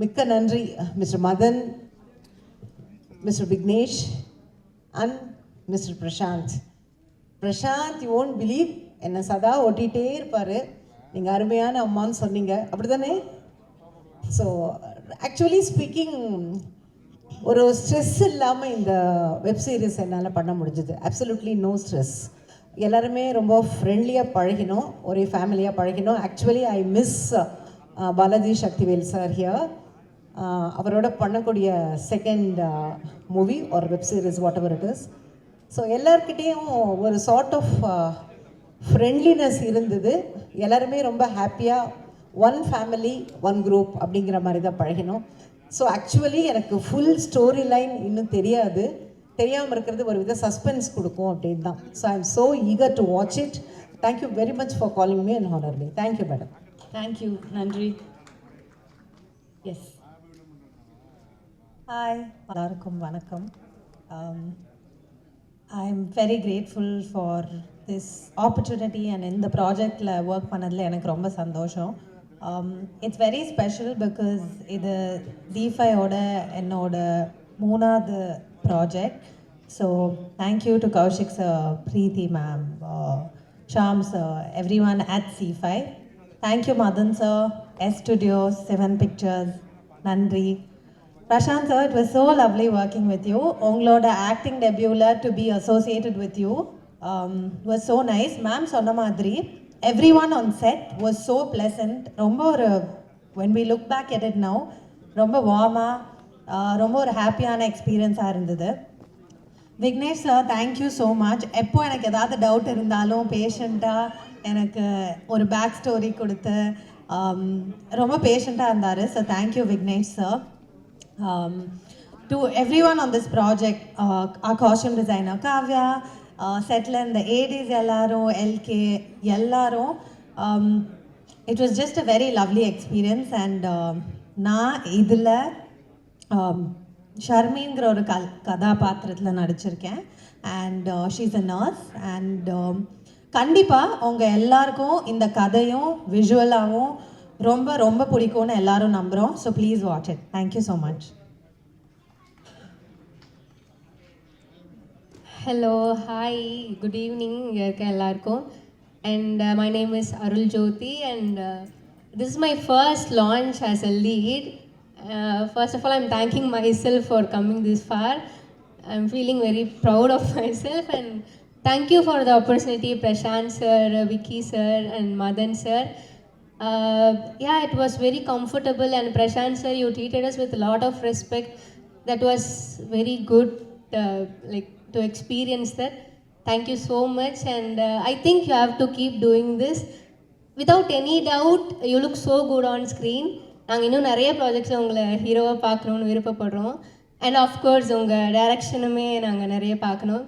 மிக்க நன்றி Mr. Madan, Mr. Vignesh and Mr. Prashant. Prashant, you won't believe, என்ன சதா ஓட்டிகிட்டே இருப்பார். நீங்கள் அருமையான அம்மான்னு சொன்னீங்க, அப்படி தானே? ஸோ ஆக்சுவலி ஸ்பீக்கிங், ஒரு ஸ்ட்ரெஸ் இல்லாமல் இந்த வெப் சீரிஸ் என்னால் பண்ண முடிஞ்சது. Absolutely no stress. எல்லாருமே ரொம்ப ஃப்ரெண்ட்லியாக பழகினோம், ஒரே ஃபேமிலியாக பழகினோம். Actually I miss Balaji Sakthivel sir here. அவரோட பண்ணக்கூடிய செகண்ட் மூவி ஒரு web series whatever it is. So எல்லாருக்கிட்டேயும் ஒரு சார்ட் ஆஃப் ஃப்ரெண்ட்லினஸ் இருந்தது. எல்லாருமே ரொம்ப ஹாப்பியாக ஒன் ஃபேமிலி ஒன் குரூப் அப்படிங்கிற மாதிரி தான் பழகினோம். ஸோ ஆக்சுவலி எனக்கு ஃபுல் ஸ்டோரி லைன் இன்னும் தெரியாது. தெரியாமல் இருக்கிறது ஒரு வித சஸ்பென்ஸ் கொடுக்கும் அப்படின்னு தான். So I am so eager to watch it. Thank you very much for calling me and honour me. Thank you madam. Thank you, நன்றி. எஸ், ஹாய், எல்லாருக்கும் வணக்கம். I am very grateful for this opportunity and இந்த ப்ராஜெக்டில் work பண்ணதில் எனக்கு ரொம்ப சந்தோஷம். It's very special because இது D5ஓட என்னோட 3வது project. So thank you to Kaushik sir, Preethi ma'am, Sham sir, everyone at C5. Thank you Madan sir, S Studios, 7 Pictures, நன்றி. Prashant sir, it was so lovely working with you. உங்களோட ஆக்டிங் டெபியூல to be associated with you was so nice. Ma'am சொன்ன மாதிரி everyone on set was so pleasant. ரொம்ப ஒரு when we look back at it now, ரொம்ப வார்மாக, ரொம்ப ஒரு ஹாப்பியான எக்ஸ்பீரியன்ஸாக இருந்தது. Vignesh sir, thank you so much. எப்போ எனக்கு ஏதாவது டவுட் இருந்தாலும் பேஷண்ட்டாக எனக்கு ஒரு பேக் ஸ்டோரி கொடுத்து ரொம்ப பேஷண்ட்டாக இருந்தார். So thank you Vignesh sir. To everyone on this project, our costume designer Kavya, setler and the ADs எல்லாரும், LK எல்லாரும், it was just a very lovely experience. And நான் இதில் ஷர்மிங்கிற ஒரு கதாபாத்திரத்தில் நடிச்சிருக்கேன். And she's a nurse. And கண்டிப்பாக உங்கள் எல்லாருக்கும் இந்த கதையும் விஷுவலாகவும் ரொம்ப ரொம்ப பிடிக்கும்னு எல்லாரும் நம்புகிறோம். So please watch it. Thank you so much. Hello, hi, good evening எல்லாருக்கும். And my name is Arul Jyoti, and this is my first launch as a lead. First of all, I'm thanking myself for coming this far. I'm feeling very proud of myself, and thank you for the opportunity, Prashant sir, Vicky sir, and Madan sir. Yeah, it was very comfortable, and Prashant sir, you treated us with a lot of respect. That was very good, like to experience that. Thank you so much, and I think you have to keep doing this. Without any doubt, you look so good on screen. நாங்கள் இன்னும் நிறைய ப்ராஜெக்ட்ஸில் உங்களை ஹீரோவாக பார்க்கணுன்னு விருப்பப்படுறோம். And of course உங்கள் டைரக்ஷனுமே நாங்கள் நிறைய பார்க்கணும்.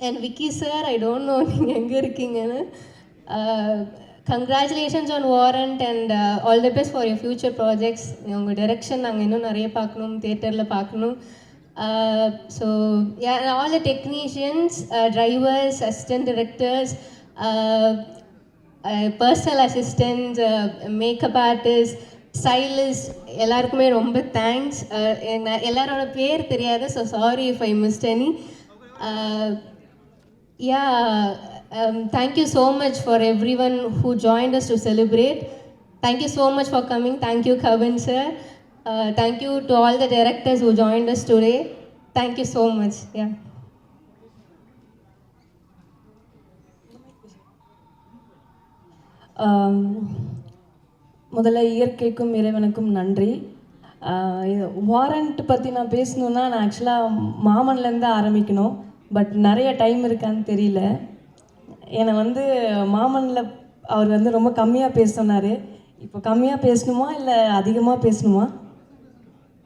And Vicky sir, I don't know நீங்கள் எங்கே இருக்கீங்கன்னு. Congratulations on warrant, and all the best for your future projects. உங்கள் டைரக்ஷன் நாங்கள் இன்னும் நிறைய பார்க்கணும், தியேட்டரில் பார்க்கணும். So yeah, and all the technicians, drivers, assistant directors, personal assistants, makeup artists, stylists, எல்லாருக்குமே ரொம்ப தேங்க்ஸ். எல்லாரோட பேர் தெரியாது, so sorry if I missed any. Yeah, thank you so much for everyone who joined us to celebrate. Thank you so much for coming. Thank you, Kavin sir. Thank you to all the directors who joined us today. Thank you so much. Yeah. முதல்ல இயற்கைக்கும் இறைவனுக்கும் நன்றி. Warrant பற்றி நான் பேசணுன்னா நான் ஆக்சுவலாக மாமன்லேருந்து ஆரம்பிக்கணும். But நிறைய time இருக்கான்னு தெரியல. என்னை மாமனில் அவர் ரொம்ப கம்மியாக பேச சொன்னார். இப்போ கம்மியாக பேசணுமா இல்லை அதிகமாக பேசணுமா?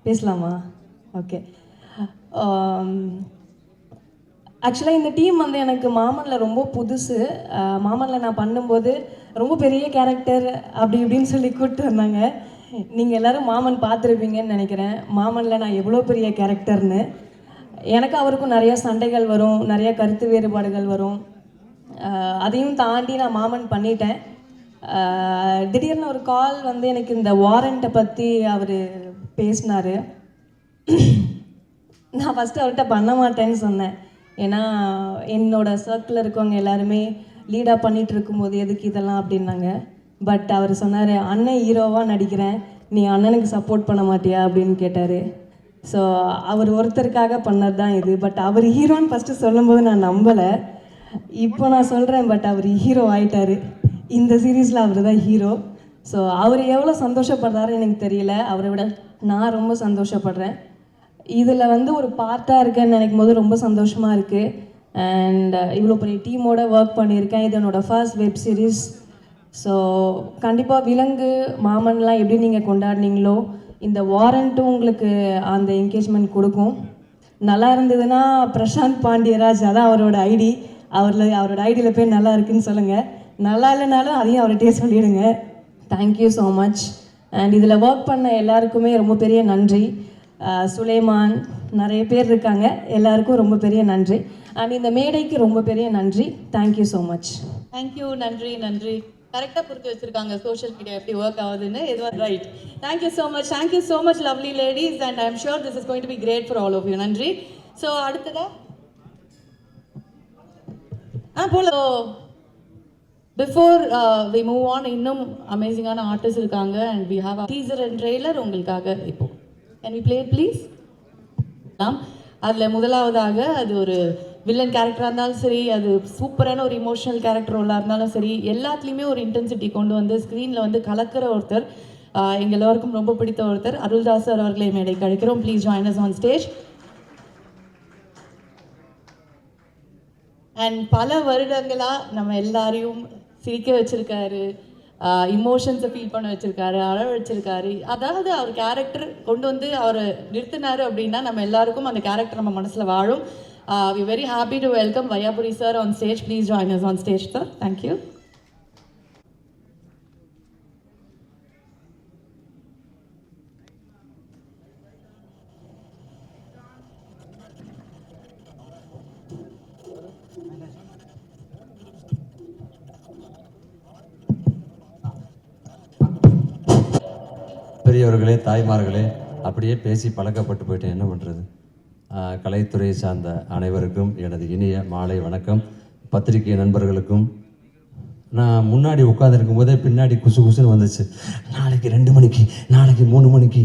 பேசலாமா? ஓகே. ஆக்சுவலாக இந்த டீம் எனக்கு மாமனில் ரொம்ப புதுசு. மாமனில் நான் பண்ணும்போது ரொம்ப பெரிய கேரக்டர் அப்படி இப்படின்னு சொல்லி கூப்பிட்டு வந்தாங்க. நீங்கள் எல்லோரும் மாமன் பார்த்துருப்பீங்கன்னு நினைக்கிறேன். மாமனில் நான் எவ்வளோ பெரிய கேரக்டர்னு. எனக்கு அவருக்கும் நிறையா சண்டைகள் வரும், நிறையா கருத்து வேறுபாடுகள் வரும். அதையும் தாண்டி நான் மாமன் பண்ணிட்டேன். திடீர்னு ஒரு கால் எனக்கு இந்த வாரண்ட்டை பற்றி அவர் பேசினார். நான் ஃபஸ்ட்டு அவர்கிட்ட பண்ண மாட்டேன்னு சொன்னேன். ஏன்னா என்னோடய சர்க்கிளில் இருக்கவங்க எல்லாருமே லீடாக பண்ணிகிட்டு இருக்கும்போது எதுக்கு இதெல்லாம் அப்படின்னாங்க. பட் அவர் சொன்னார், அண்ணன் ஹீரோவாக நடிக்கிறேன், நீ அண்ணனுக்கு சப்போர்ட் பண்ண மாட்டியா அப்படின்னு கேட்டார். ஸோ அவர் ஒருத்தருக்காக பண்ணது தான் இது. பட் அவர் ஹீரோன்னு ஃபஸ்ட்டு சொல்லும்போது நான் நம்பலை. இப்போ நான் சொல்கிறேன், பட் அவர் ஹீரோ ஆயிட்டார். இந்த சீரீஸில் அவர் தான் ஹீரோ. ஸோ அவர் எவ்வளோ சந்தோஷப்படுறாருன்னு எனக்கு தெரியல. அவரை விட நான் ரொம்ப சந்தோஷப்படுறேன். இதில் வந்து ஒரு பார்ட்டாக இருக்கேன்னு நினைக்கும் போது ரொம்ப சந்தோஷமாக இருக்குது. அண்ட் இவ்வளோ பெரிய டீமோட ஒர்க் பண்ணியிருக்கேன். இது என்னோடய ஃபர்ஸ்ட் வெப் சீரிஸ். ஸோ கண்டிப்பாக விலங்கு மாமன்லாம் எப்படி நீங்கள் கொண்டாடினீங்களோ இந்த வாரண்ட்டும் உங்களுக்கு அந்த என்கேஜ்மெண்ட் கொடுக்கும். நல்லா இருந்ததுன்னா பிரசாந்த் பாண்டியராஜ், அதான் அவரோட ஐடி, அவரோட ஐடியில் போய் நல்லா இருக்குன்னு சொல்லுங்கள். நல்லா இல்லைனாலும் அதையும் அவர்கிட்டயே சொல்லிவிடுங்க. Thank you so much. அண்ட் இதில் ஒர்க் பண்ண எல்லாருக்குமே ரொம்ப பெரிய நன்றி. சுலைமான், நிறைய பேர் இருக்காங்க, எல்லாருக்கும் ரொம்ப பெரிய நன்றி. அண்ட் இந்த மேடைக்கு ரொம்ப பெரிய நன்றி. Thank you so much. தேங்க்யூ. நன்றி நன்றி. கரெக்டாக புரிஞ்சு வச்சுருக்காங்க சோஷியல் மீடியா எப்படி ஒர்க் ஆகுதுன்னு. இதுவாக right. Thank you so much. Thank you so much lovely ladies. And I am sure this is going to be great for all of you. நன்றி. ஸோ அடுத்ததா போல பிஃபோர் வி மூவ் ஆன், இன்னும் அமேசிங்கான artist இருக்காங்க. And we have teaser and trailer உங்களுக்காக. இப்போ can we play it please? அதில் முதலாவதாக அது ஒரு வில்லன் கேரக்டராக இருந்தாலும் சரி, அது சூப்பரான ஒரு இமோஷனல் கேரக்டர் ரோலாக இருந்தாலும் சரி, எல்லாத்துலேயுமே ஒரு இன்டென்சிட்டி கொண்டு வந்து ஸ்க்ரீனில் வந்து கலக்கிற ஒருத்தர், எங்கள் எல்லோருக்கும் ரொம்ப பிடித்த ஒருத்தர், அருள்தாஸ் சார் அவர்களை மேடைக்கு அழைக்கிறோம். Please join us on stage. And பல வருடங்களாக நம்ம எல்லாரையும் சிரிக்க வச்சுருக்காரு, இமோஷன்ஸை ஃபீல் பண்ண வச்சுருக்காரு, அழ வச்சுருக்காரு. அதாவது அவர் கேரக்டர் கொண்டு வந்து அவர் நிறுத்தினார் அப்படின்னா நம்ம எல்லாருக்கும் அந்த கேரக்டர் நம்ம மனசில் வாழும். We are very happy to welcome Vayapuri sir on stage. Please join us on stage, sir. Thank you. பெரியவர்களே, தாய்மார்களே, அப்படியே பேசி பழக்கப்பட்டு போயிட்டேன், என்ன பண்ணுறது. கலைத்துறையை சார்ந்த அனைவருக்கும் எனது இனிய மாலை வணக்கம். பத்திரிகை நண்பர்களுக்கும். நான் முன்னாடி உட்காந்துருக்கும் போதே பின்னாடி குசு குசுன்னு வந்துச்சு. நாளைக்கு 2 மணிக்கு, நாளைக்கு 3 மணிக்கு,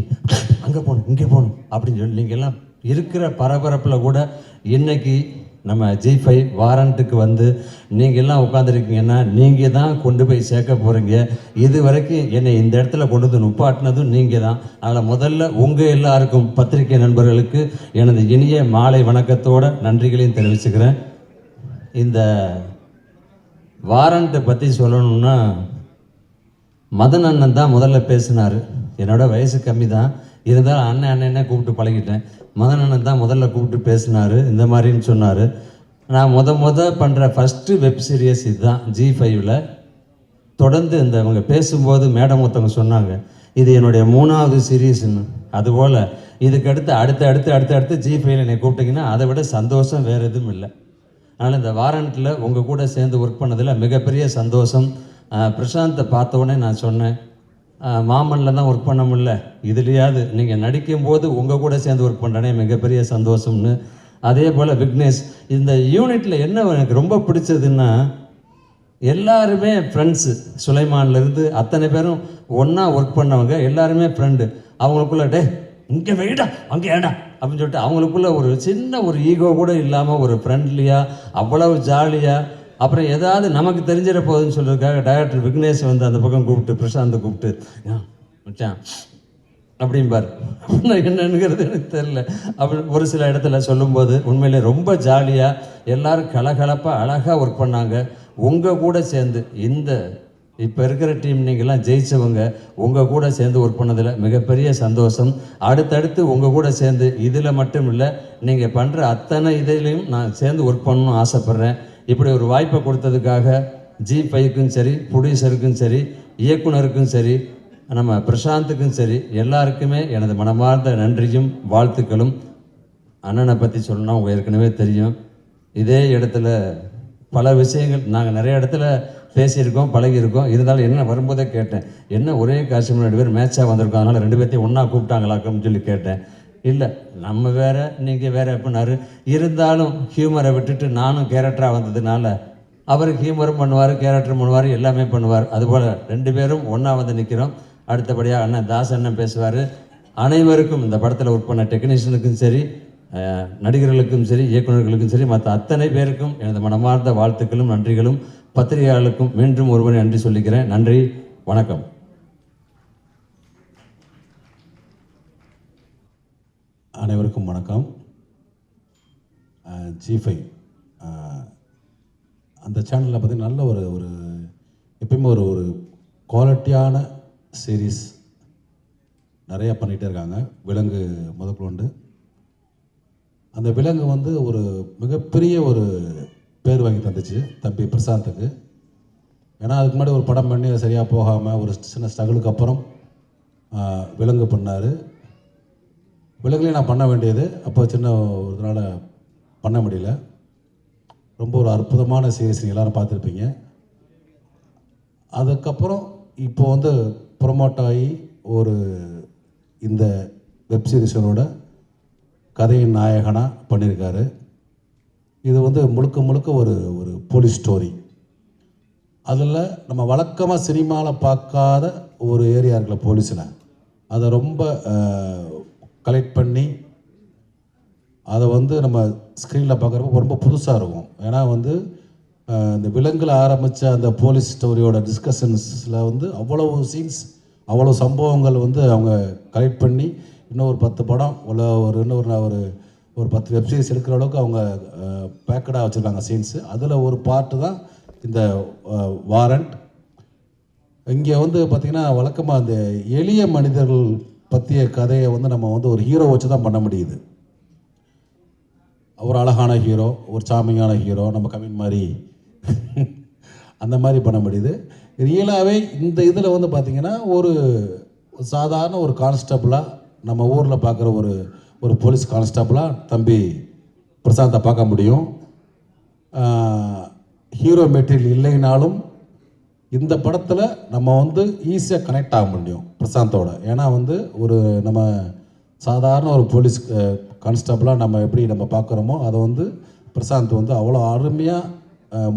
அங்கே போகணும், இங்கே போகணும் அப்படின்னு சொல்லி நீங்கள் எல்லாம் இருக்கிற பரபரப்பில் கூட இன்னைக்கு நம்ம G5 வாரண்ட்டுக்கு வந்து நீங்கள் எல்லாம் உட்காந்துருக்கீங்கன்னா நீங்கள் தான் கொண்டு போய் சேர்க்க போகிறீங்க. இது வரைக்கும் என்னை இந்த இடத்துல கொண்டு வந்து நுப்பாட்டினதும் நீங்கள் தான். அதில் முதல்ல உங்கள் எல்லாருக்கும் பத்திரிகை நண்பர்களுக்கு எனது இனிய மாலை வணக்கத்தோட நன்றிகளையும் தெரிவிச்சுக்கிறேன். இந்த வாரண்ட்டை பற்றி சொல்லணும்னா மதன் அண்ணன் தான் முதல்ல பேசினார். என்னோட வயசு கம்மி தான், இருந்தாலும் அண்ணன் கூப்பிட்டு பழகிட்டேன். மதன் அண்ணன் தான் முதல்ல கூப்பிட்டு பேசினார், இந்த மாதிரின்னு சொன்னார். நான் பண்ணுற ஃபஸ்ட்டு வெப் சீரியஸ் இதுதான் G5ல். தொடர்ந்து இந்த அவங்க பேசும்போது மேடம் ஒருத்தவங்க சொன்னாங்க, இது என்னுடைய 3வது சீரீஸ்ன்னு. அதுபோல் இதுக்கு அடுத்து G5ல் என்னை கூப்பிட்டிங்கன்னா அதை விட சந்தோஷம் வேறு எதுவும் இல்லை. அதனால் இந்த வாரண்ட்டில் உங்கள் கூட சேர்ந்து ஒர்க் பண்ணதில் மிகப்பெரிய சந்தோஷம். பிரசாந்தை பார்த்தோன்னே நான் சொன்னேன், மாமனில் தான் ஒர்க் பண்ண முடியல, இதுலையாவது நீங்கள் நடிக்கும்போது உங்கள் கூட சேர்ந்து ஒர்க் பண்ணுறேனே மிகப்பெரிய சந்தோஷம்னு. அதே போல் விக்னேஷ், இந்த யூனிட்டில் என்ன எனக்கு ரொம்ப பிடிச்சதுன்னா எல்லாருமே ஃப்ரெண்ட்ஸு. சுலைமான்லேருந்து அத்தனை பேரும் ஒன்றா ஒர்க் பண்ணவங்க, எல்லாருமே ஃப்ரெண்டு. அவங்களுக்குள்ள டே இங்கே வெயிடா அங்கே ஏடா அப்படின்னு சொல்லிட்டு அவங்களுக்குள்ள ஒரு சின்ன ஒரு ஈகோ கூட இல்லாமல் ஒரு ஃப்ரெண்ட்லியாக அவ்வளவு ஜாலியாக. அப்புறம் ஏதாவது நமக்கு தெரிஞ்சிட போகுதுன்னு சொல்கிறதுக்காக டைரக்டர் விக்னேஷ் வந்து அந்த பக்கம் கூப்பிட்டு பிரசாந்தை கூப்பிட்டு மச்சான் அப்படிம்பார். என்னங்கிறது எனக்கு தெரில. அப்படி ஒரு சில இடத்துல சொல்லும்போது உண்மையிலே ரொம்ப ஜாலியாக எல்லோரும் கலகலப்பாக அழகாக ஒர்க் பண்ணாங்க. உங்கள் கூட சேர்ந்து இந்த இப்போ இருக்கிற டீம் நீங்கள்லாம் ஜெயித்தவங்க உங்கள் கூட சேர்ந்து ஒர்க் பண்ணதில் மிகப்பெரிய சந்தோஷம். அடுத்தடுத்து உங்கள் கூட சேர்ந்து இதில் மட்டும் இல்லை, நீங்கள் பண்ணுற அத்தனை இதிலையும் நான் சேர்ந்து ஒர்க் பண்ணணும்னு ஆசைப்பட்றேன். இப்படி ஒரு வாய்ப்பை கொடுத்ததுக்காக G5க்கும் சரி, ப்ரொடியூசருக்கும் சரி, இயக்குனருக்கும் சரி, நம்ம பிரசாந்துக்கும் சரி, எல்லாருக்குமே எனது மனமார்ந்த நன்றியும் வாழ்த்துக்களும். அண்ணனை பற்றி சொல்லணும்னா உங்கள் ஏற்கனவே தெரியும். இதே இடத்துல பல விஷயங்கள் நாங்கள் நிறைய இடத்துல பேசியிருக்கோம், பழகியிருக்கோம். இருந்தாலும் என்ன வரும்போதே கேட்டேன், என்ன ஒரே காஸ்டியூம் 2 பேர் மேட்சாக வந்திருக்கோம், அதனால் 2 பேர்த்தையும் ஒன்றா கூப்பிட்டாங்களாக்குன்னு சொல்லி கேட்டேன். இல்லை நம்ம வேறு நீங்கள் வேறு அப்படின்னாரு. இருந்தாலும் ஹியூமரை விட்டுட்டு நானும் கேரக்டராக வந்ததுனால அவர் ஹியூமரும் பண்ணுவார், கேரக்டரும் பண்ணுவார், எல்லாமே பண்ணுவார். அதுபோல் 2 பேரும் ஒன்றா வந்து நிற்கிறோம். அடுத்தபடியாக அண்ணன் தாஸ் அண்ணன் பேசுவார். அனைவருக்கும் இந்த படத்தில் ஒர்க் பண்ண டெக்னீஷியனுக்கும் சரி, நடிகர்களுக்கும் சரி, இயக்குநர்களுக்கும் சரி, மற்ற அத்தனை பேருக்கும் எனது மனமார்ந்த வாழ்த்துக்களும் நன்றிகளும். பத்திரிகையாளருக்கும் மீண்டும் ஒருவரை நன்றி சொல்லிக்கிறேன். நன்றி, வணக்கம். அனைவருக்கும் வணக்கம். G5 அந்த சேனலில் பார்த்திங்கன்னா நல்ல ஒரு எப்பயுமே ஒரு குவாலிட்டியான சீரீஸ் நிறையா பண்ணிகிட்டே இருக்காங்க. விலங்கு முதற்கொண்டு அந்த விலங்கு வந்து ஒரு மிகப்பெரிய ஒரு பேர் வாங்கி தந்துச்சு தம்பி பிரசாந்துக்கு. ஏன்னா அதுக்கு முன்னாடி ஒரு படம் பண்ணி சரியாக போகாமல் ஒரு சின்ன ஸ்ட்ரகிளுக்கு அப்புறம் விலங்கு பண்ணார். விலங்குலேயும் நான் பண்ண வேண்டியது அப்போ சின்ன ஒரு இதனால் பண்ண முடியல. ரொம்ப ஒரு அற்புதமான சீரீஸ் நீங்கள் எல்லோரும் பார்த்துருப்பீங்க. அதுக்கப்புறம் இப்போ வந்து ப்ரொமோட் ஆகி ஒரு இந்த வெப் சீரிஸனோட கதையின் நாயகனாக பண்ணியிருக்காரு. இது வந்து முழுக்க முழுக்க ஒரு போலீஸ் ஸ்டோரி. அதில் நம்ம வழக்கமாக சினிமாவில் பார்க்காத ஒரு ஏரியா இருக்குல்ல போலீஸில், அதை ரொம்ப கலெக்ட் பண்ணி அதை வந்து நம்ம ஸ்க்ரீனில் பார்க்குறப்ப ரொம்ப புதுசாக இருக்கும். ஏன்னா வந்து இந்த விலங்கில் ஆரம்பித்த அந்த போலீஸ் ஸ்டோரியோட டிஸ்கஷன்ஸில் வந்து அவ்வளவு சீன்ஸ், அவ்வளோ சம்பவங்கள் வந்து அவங்க கலெக்ட் பண்ணி இன்னும் ஒரு 10 படம் ஒரு 10 வெப்சீரிஸ் எடுக்கிற அளவுக்கு அவங்க பேக்கடாக வச்சுருக்காங்க சீன்ஸு. அதில் ஒரு பார்ட்டு தான் இந்த வாரண்ட். இங்கே வந்து பார்த்திங்கன்னா வழக்கமாக அந்த எளிய மனிதர்கள் பற்றிய கதையை வந்து நம்ம வந்து ஒரு ஹீரோ வச்சு தான் பண்ண முடியுது. ஒரு அழகான ஹீரோ, ஒரு சாமியான ஹீரோ, நம்ம கவின் மாதிரி அந்த மாதிரி பண்ண முடியுது. ரியலாகவே இந்த இதில் வந்து பார்த்திங்கன்னா ஒரு சாதாரண ஒரு கான்ஸ்டபிளாக நம்ம ஊரில் பார்க்குற ஒரு போலீஸ் கான்ஸ்டபிளாக தம்பி பிரசாந்தை பார்க்க முடியும். ஹீரோ மெட்டீரியல் இல்லைனாலும் இந்த படத்தில் நம்ம வந்து ஈஸியாக கனெக்ட் ஆக முடியும் பிரசாந்தோட. ஏன்னா வந்து ஒரு நம்ம சாதாரண ஒரு போலீஸ் கான்ஸ்டபிளாக நம்ம எப்படி நம்ம பார்க்குறோமோ அதை வந்து பிரசாந்த் வந்து அவ்வளோ அருமையாக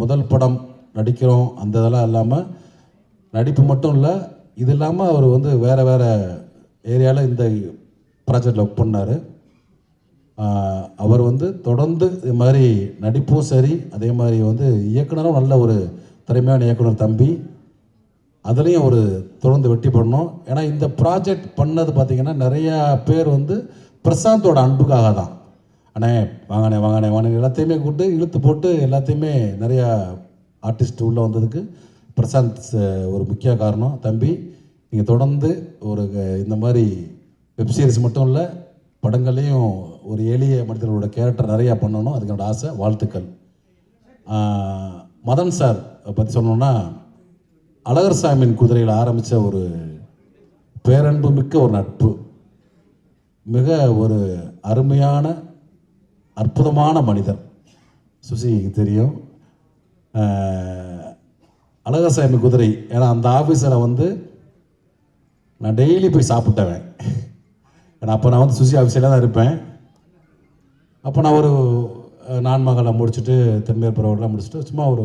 முதல் படம் நடிக்கிறோம் அந்த இதெல்லாம் இல்லாமல் நடிப்பு மட்டும் இல்லை, இது இல்லாமல் அவர் வந்து வேறு ஏரியாவில் இந்த ப்ராஜெக்டில் ஒர்க் பண்ணார். அவர் வந்து தொடர்ந்து இது மாதிரி நடிப்பும் சரி, அதே மாதிரி வந்து இயக்குனரும் நல்ல ஒரு திறமையான இயக்குனர் தம்பி. அதுலேயும் ஒரு தொடர்ந்து வெற்றி பண்ணோம். ஏன்னா இந்த ப்ராஜெக்ட் பண்ணது பார்த்திங்கன்னா நிறையா பேர் வந்து பிரசாந்தோட அன்புக்காக தான். அண்ணே வாங்கண்ணே எல்லாத்தையுமே கூப்பிட்டு இழுத்து போட்டு எல்லாத்தையுமே நிறையா ஆர்டிஸ்ட் உள்ளே வந்ததுக்கு பிரசாந்த் ஒரு முக்கிய காரணம். தம்பி நீங்கள் தொடர்ந்து இந்த மாதிரி வெப்சீரிஸ் மட்டும் இல்லை, படங்கள்லேயும் ஒரு எளிய மனிதர்களோட கேரக்டர் நிறையா பண்ணணும், அதுக்கு என்னோட ஆசை. வாழ்த்துக்கள். மதன் சார் பற்றி சொல்லணுன்னா, அழகர் சாமியின் குதிரையில் ஆரம்பித்த ஒரு பேரன்பு மிக்க ஒரு நட்பு, மிக ஒரு அருமையான அற்புதமான மனிதர். சுசிக்கு தெரியும் அழகர் சாமி குதிரை. ஏன்னா அந்த ஆஃபீஸரை வந்து நான் டெய்லி போய் சாப்பிட்டவன். ஏன்னா அப்போ நான் வந்து சுசி ஆஃபீஸில் தான் இருப்பேன். அப்போ நான் ஒரு நான்மகளை முடிச்சுட்டு தென்மேற்புறவெல்லாம் முடிச்சுட்டு சும்மா ஒரு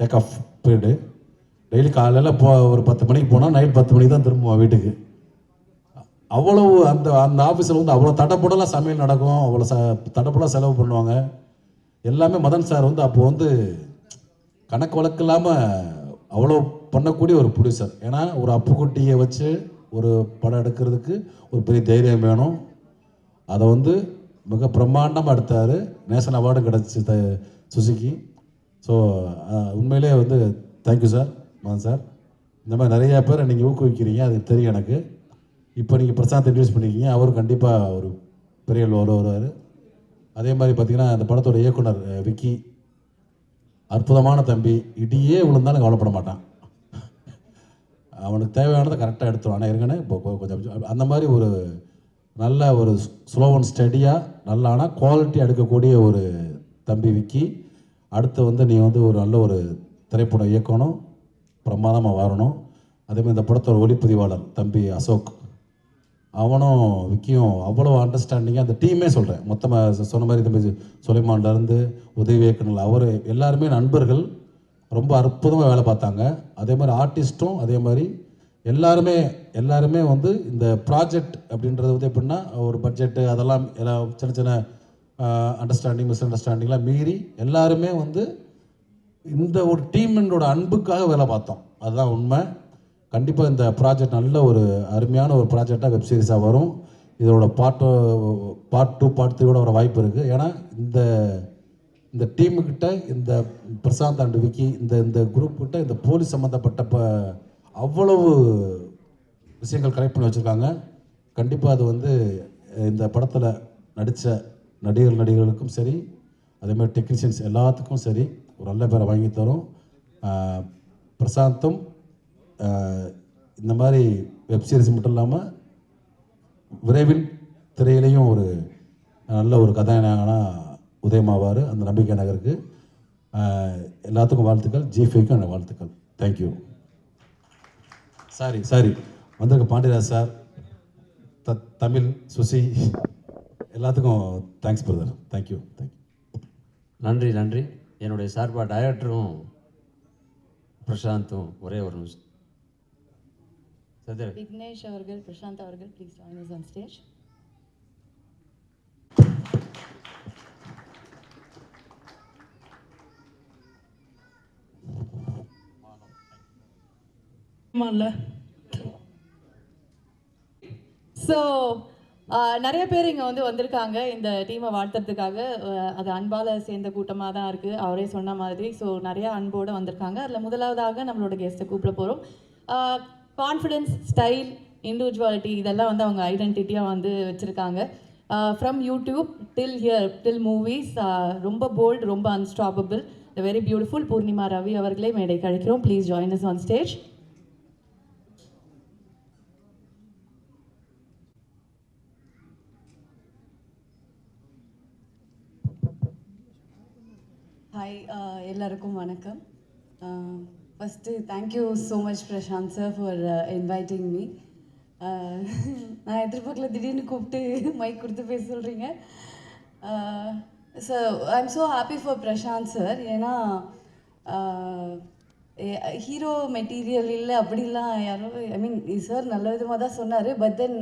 டேக் ஆஃப் போய்ட்டு டெய்லி காலையில் ஒரு 10 மணிக்கு போனால் நைட் 10 மணிக்கு தான் திரும்புவோம் வீட்டுக்கு. அவ்வளோ அந்த ஆஃபீஸில் வந்து அவ்வளோ தடப்படலாம் சமையல் நடக்கும், அவ்வளோ தடப்படலாம் செலவு பண்ணுவாங்க எல்லாமே. மதன் சார் வந்து அப்போ வந்து கணக்கு வழக்கு இல்லாமல் அவ்வளோ பண்ணக்கூடிய ஒரு ப்ரொடியூசர். ஏன்னா ஒரு அப்புக்குட்டியை வச்சு ஒரு படம் எடுக்கிறதுக்கு ஒரு பெரிய தைரியம் வேணும். அதை வந்து மிக பிரம்மாண்டமாக எடுத்தார். நேஷனல் அவார்டும் கிடச்சி சுசுக்கி. ஸோ உண்மையிலே வந்து தேங்க்யூ சார், மதன் சார். இந்த மாதிரி நிறையா பேரை நீங்கள் ஊக்குவிக்கிறீங்க, அது தெரியும் எனக்கு. இப்போ நீங்கள் பிரசாந்த் இன்ட்ரடியூஸ் பண்ணியிருக்கீங்க, அவரும் கண்டிப்பாக ஒரு பெரிய வருவார். அதே மாதிரி பார்த்திங்கன்னா அந்த படத்தோட இயக்குனர் விக்கி அற்புதமான தம்பி. இடியே விழுந்தாலும் கவலைப்பட மாட்டான், அவனுக்கு தேவையானதை கரெக்டாக எடுத்துருவான். ஆனால் இருக்கனே இப்போ கொஞ்சம் அந்த மாதிரி ஒரு நல்ல ஒரு ஸ்லோ அண்ட் ஸ்டடியாக நல்ல ஆனால் குவாலிட்டி எடுக்கக்கூடிய ஒரு தம்பி விக்கி. அடுத்து வந்து நீ வந்து ஒரு நல்ல ஒரு திரைப்படம் இயக்கணும், பிரமாதமாக வரணும். அதேமாதிரி இந்த படத்தோட ஒளிப்பதிவாளர் தம்பி அசோக், அவனும் விக்கியும் அவ்வளோ அண்டர்ஸ்டாண்டிங்காக அந்த டீமே சொல்கிறேன் மொத்தமாக சொன்ன மாதிரி தம்பி சுலைமான்லேருந்து உதவி இயக்குனர் அவர் எல்லாருமே நண்பர்கள், ரொம்ப அற்புதமாக வேலை பார்த்தாங்க. அதே மாதிரி ஆர்டிஸ்ட்டும் அதே மாதிரி எல்லாருமே வந்து இந்த ப்ராஜெக்ட் அப்படின்றது வந்து எப்படின்னா ஒரு பட்ஜெட்டு அதெல்லாம் எல்லாம் சின்ன சின்ன அண்டர்ஸ்டாண்டிங் மிஸ் அண்டர்ஸ்டாண்டிங்லாம் மீறி எல்லாருமே வந்து இந்த ஒரு டீமோட அன்புக்காக வேலை பார்த்தோம். அதுதான் உண்மை. கண்டிப்பாக இந்த ப்ராஜெக்ட் நல்ல ஒரு அருமையான ஒரு ப்ராஜெக்டாக வெப் சீரிஸாக வரும். இதோட பார்ட் 2 பார்ட் 3 வர வாய்ப்பு இருக்குது. ஏன்னா இந்த டீமுக்கிட்ட இந்த பிரசாந்த் அண்ட் விக்கி இந்த குரூப்கிட்ட இந்த போலீஸ் சம்மந்தப்பட்ட அவ்வளவு விஷயங்கள் கலெக்ட் பண்ணி வச்சுருக்காங்க. கண்டிப்பாக அது வந்து இந்த படத்தில் நடித்த நடிகர்களுக்கும் சரி, அதேமாதிரி டெக்னீஷியன்ஸ் எல்லாத்துக்கும் சரி ஒரு நல்ல பேரை வாங்கி தரும். பிரசாந்தும் இந்த மாதிரி வெப் சீரிஸ் மட்டும் இல்லாமல் விரைவில் திரையிலையும் ஒரு நல்ல ஒரு கதாநாயகனாக உதயமாவார். அந்த நம்பிக்கை நகருக்கு எல்லாத்துக்கும் வாழ்த்துக்கள், ஜிஃபைக்கும் எனக்கு வாழ்த்துக்கள். தேங்க்யூ. சாரி வந்திருக்க பாண்டியராஜ் சார், தமிழ் சுசி எல்லாத்துக்கும் தேங்க்ஸ் பிரதர். தேங்க்யூ. நன்றி. என்னுடைய சார்பாக டைரக்டரும் பிரசாந்தும் ஒரே ஒரு நிமிஷம். சத்யா விக்னேஷ் அவர்கள், பிரசாந்த் அவர்கள், please join us on stage. So நிறைய பேர் இங்கே வந்து வந்திருக்காங்க இந்த டீமை வாழ்த்துறதுக்காக. அது அன்பால் சேர்ந்த கூட்டமாக தான் இருக்குது, அவரே சொன்ன மாதிரி. ஸோ நிறையா அன்போடு வந்திருக்காங்க. அதில் முதலாவதாக நம்மளோட கெஸ்ட்டை கூப்பிட போகிறோம். கான்ஃபிடென்ஸ், ஸ்டைல், இண்டிவிஜுவாலிட்டி இதெல்லாம் வந்து அவங்க ஐடென்டிட்டியாக வந்து வச்சுருக்காங்க. ஃப்ரம் யூடியூப் டில் மூவிஸ், ரொம்ப போல்ட், ரொம்ப unstoppable, the very beautiful Poornima Ravi அவர்களே மேடை கழிக்கிறோம். Please join us on stage. Hi, எல்லாருக்கும் வணக்கம். First thank you so much Prashanth sir for inviting me. நான் எதிர்பார்க்கல, திடீர்னு கூப்பிட்டு மைக் கொடுத்து பேச சொல்கிறீங்க. So I am so happy for Prashanth sir. ஏன்னா ஹீரோ மெட்டீரியல் இல்லை அப்படிலாம் யாரும், ஐ மீன் சார் நல்ல விதமாக தான் சொன்னார். But then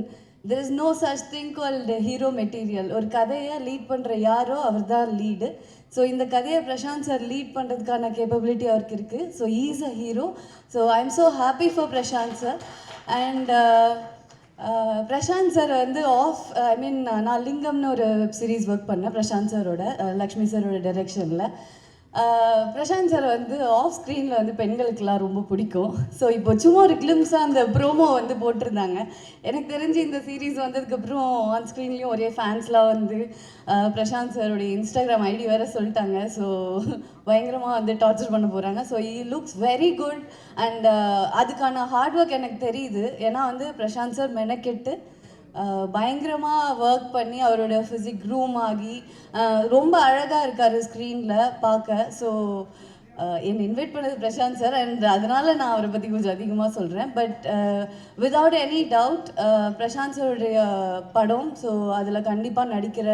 there is no such thing called hero material. ஒரு கதையை லீட் பண்ணுற யாரோ அவர் தான் லீடு. ஸோ இந்த கதையை பிரசாந்த் சார் லீட் பண்ணுறதுக்கான கேப்பபிலிட்டி அவருக்கு இருக்குது. So he is a hero. So I am so happy for Prashanth sir. And Prashanth sir வந்து நான் லிங்கம்னு ஒரு வெப் சீரிஸ் ஒர்க் பண்ணேன் பிரசாந்த் சாரோட, லக்ஷ்மி சாரோட டைரெக்ஷனில். பிரசாந்த் சார் வந்து ஆஃப் ஸ்க்ரீனில் வந்து பெண்களுக்கெல்லாம் ரொம்ப பிடிக்கும். ஸோ இப்போ சும்மா ஒரு கிளிம்ஸாக அந்த ப்ரோமோ வந்து போட்டிருந்தாங்க. எனக்கு தெரிஞ்சு இந்த சீரீஸ் வந்ததுக்கப்புறம் ஆன் ஸ்க்ரீன்லேயும் ஒரே ஃபேன்ஸ்லாம் வந்து பிரசாந்த் சாரோடைய இன்ஸ்டாகிராம் ஐடி வேறு சொல்லிட்டாங்க. ஸோ பயங்கரமாக வந்து டார்ச்சர் பண்ண போகிறாங்க. So he looks very good. And அதுக்கான ஹார்ட் ஒர்க் எனக்கு தெரியுது. ஏன்னா வந்து பிரசாந்த் சார் மெனக்கெட்டு பயங்கரமாக ஒர்க் பண்ணி அவரோட ஃபிசிக் க்ரூம் ஆகி ரொம்ப அழகாக இருக்கார் ஸ்க்ரீனில் பார்க்க. ஸோ என்னை இன்வைட் பண்ணது பிரசாந்த் சார். அண்ட் அதனால் நான் அவரை பற்றி கொஞ்சம் அதிகமாக சொல்கிறேன். But without any doubt Prashanth சாருடைய படம், ஸோ அதில் கண்டிப்பாக நடிக்கிற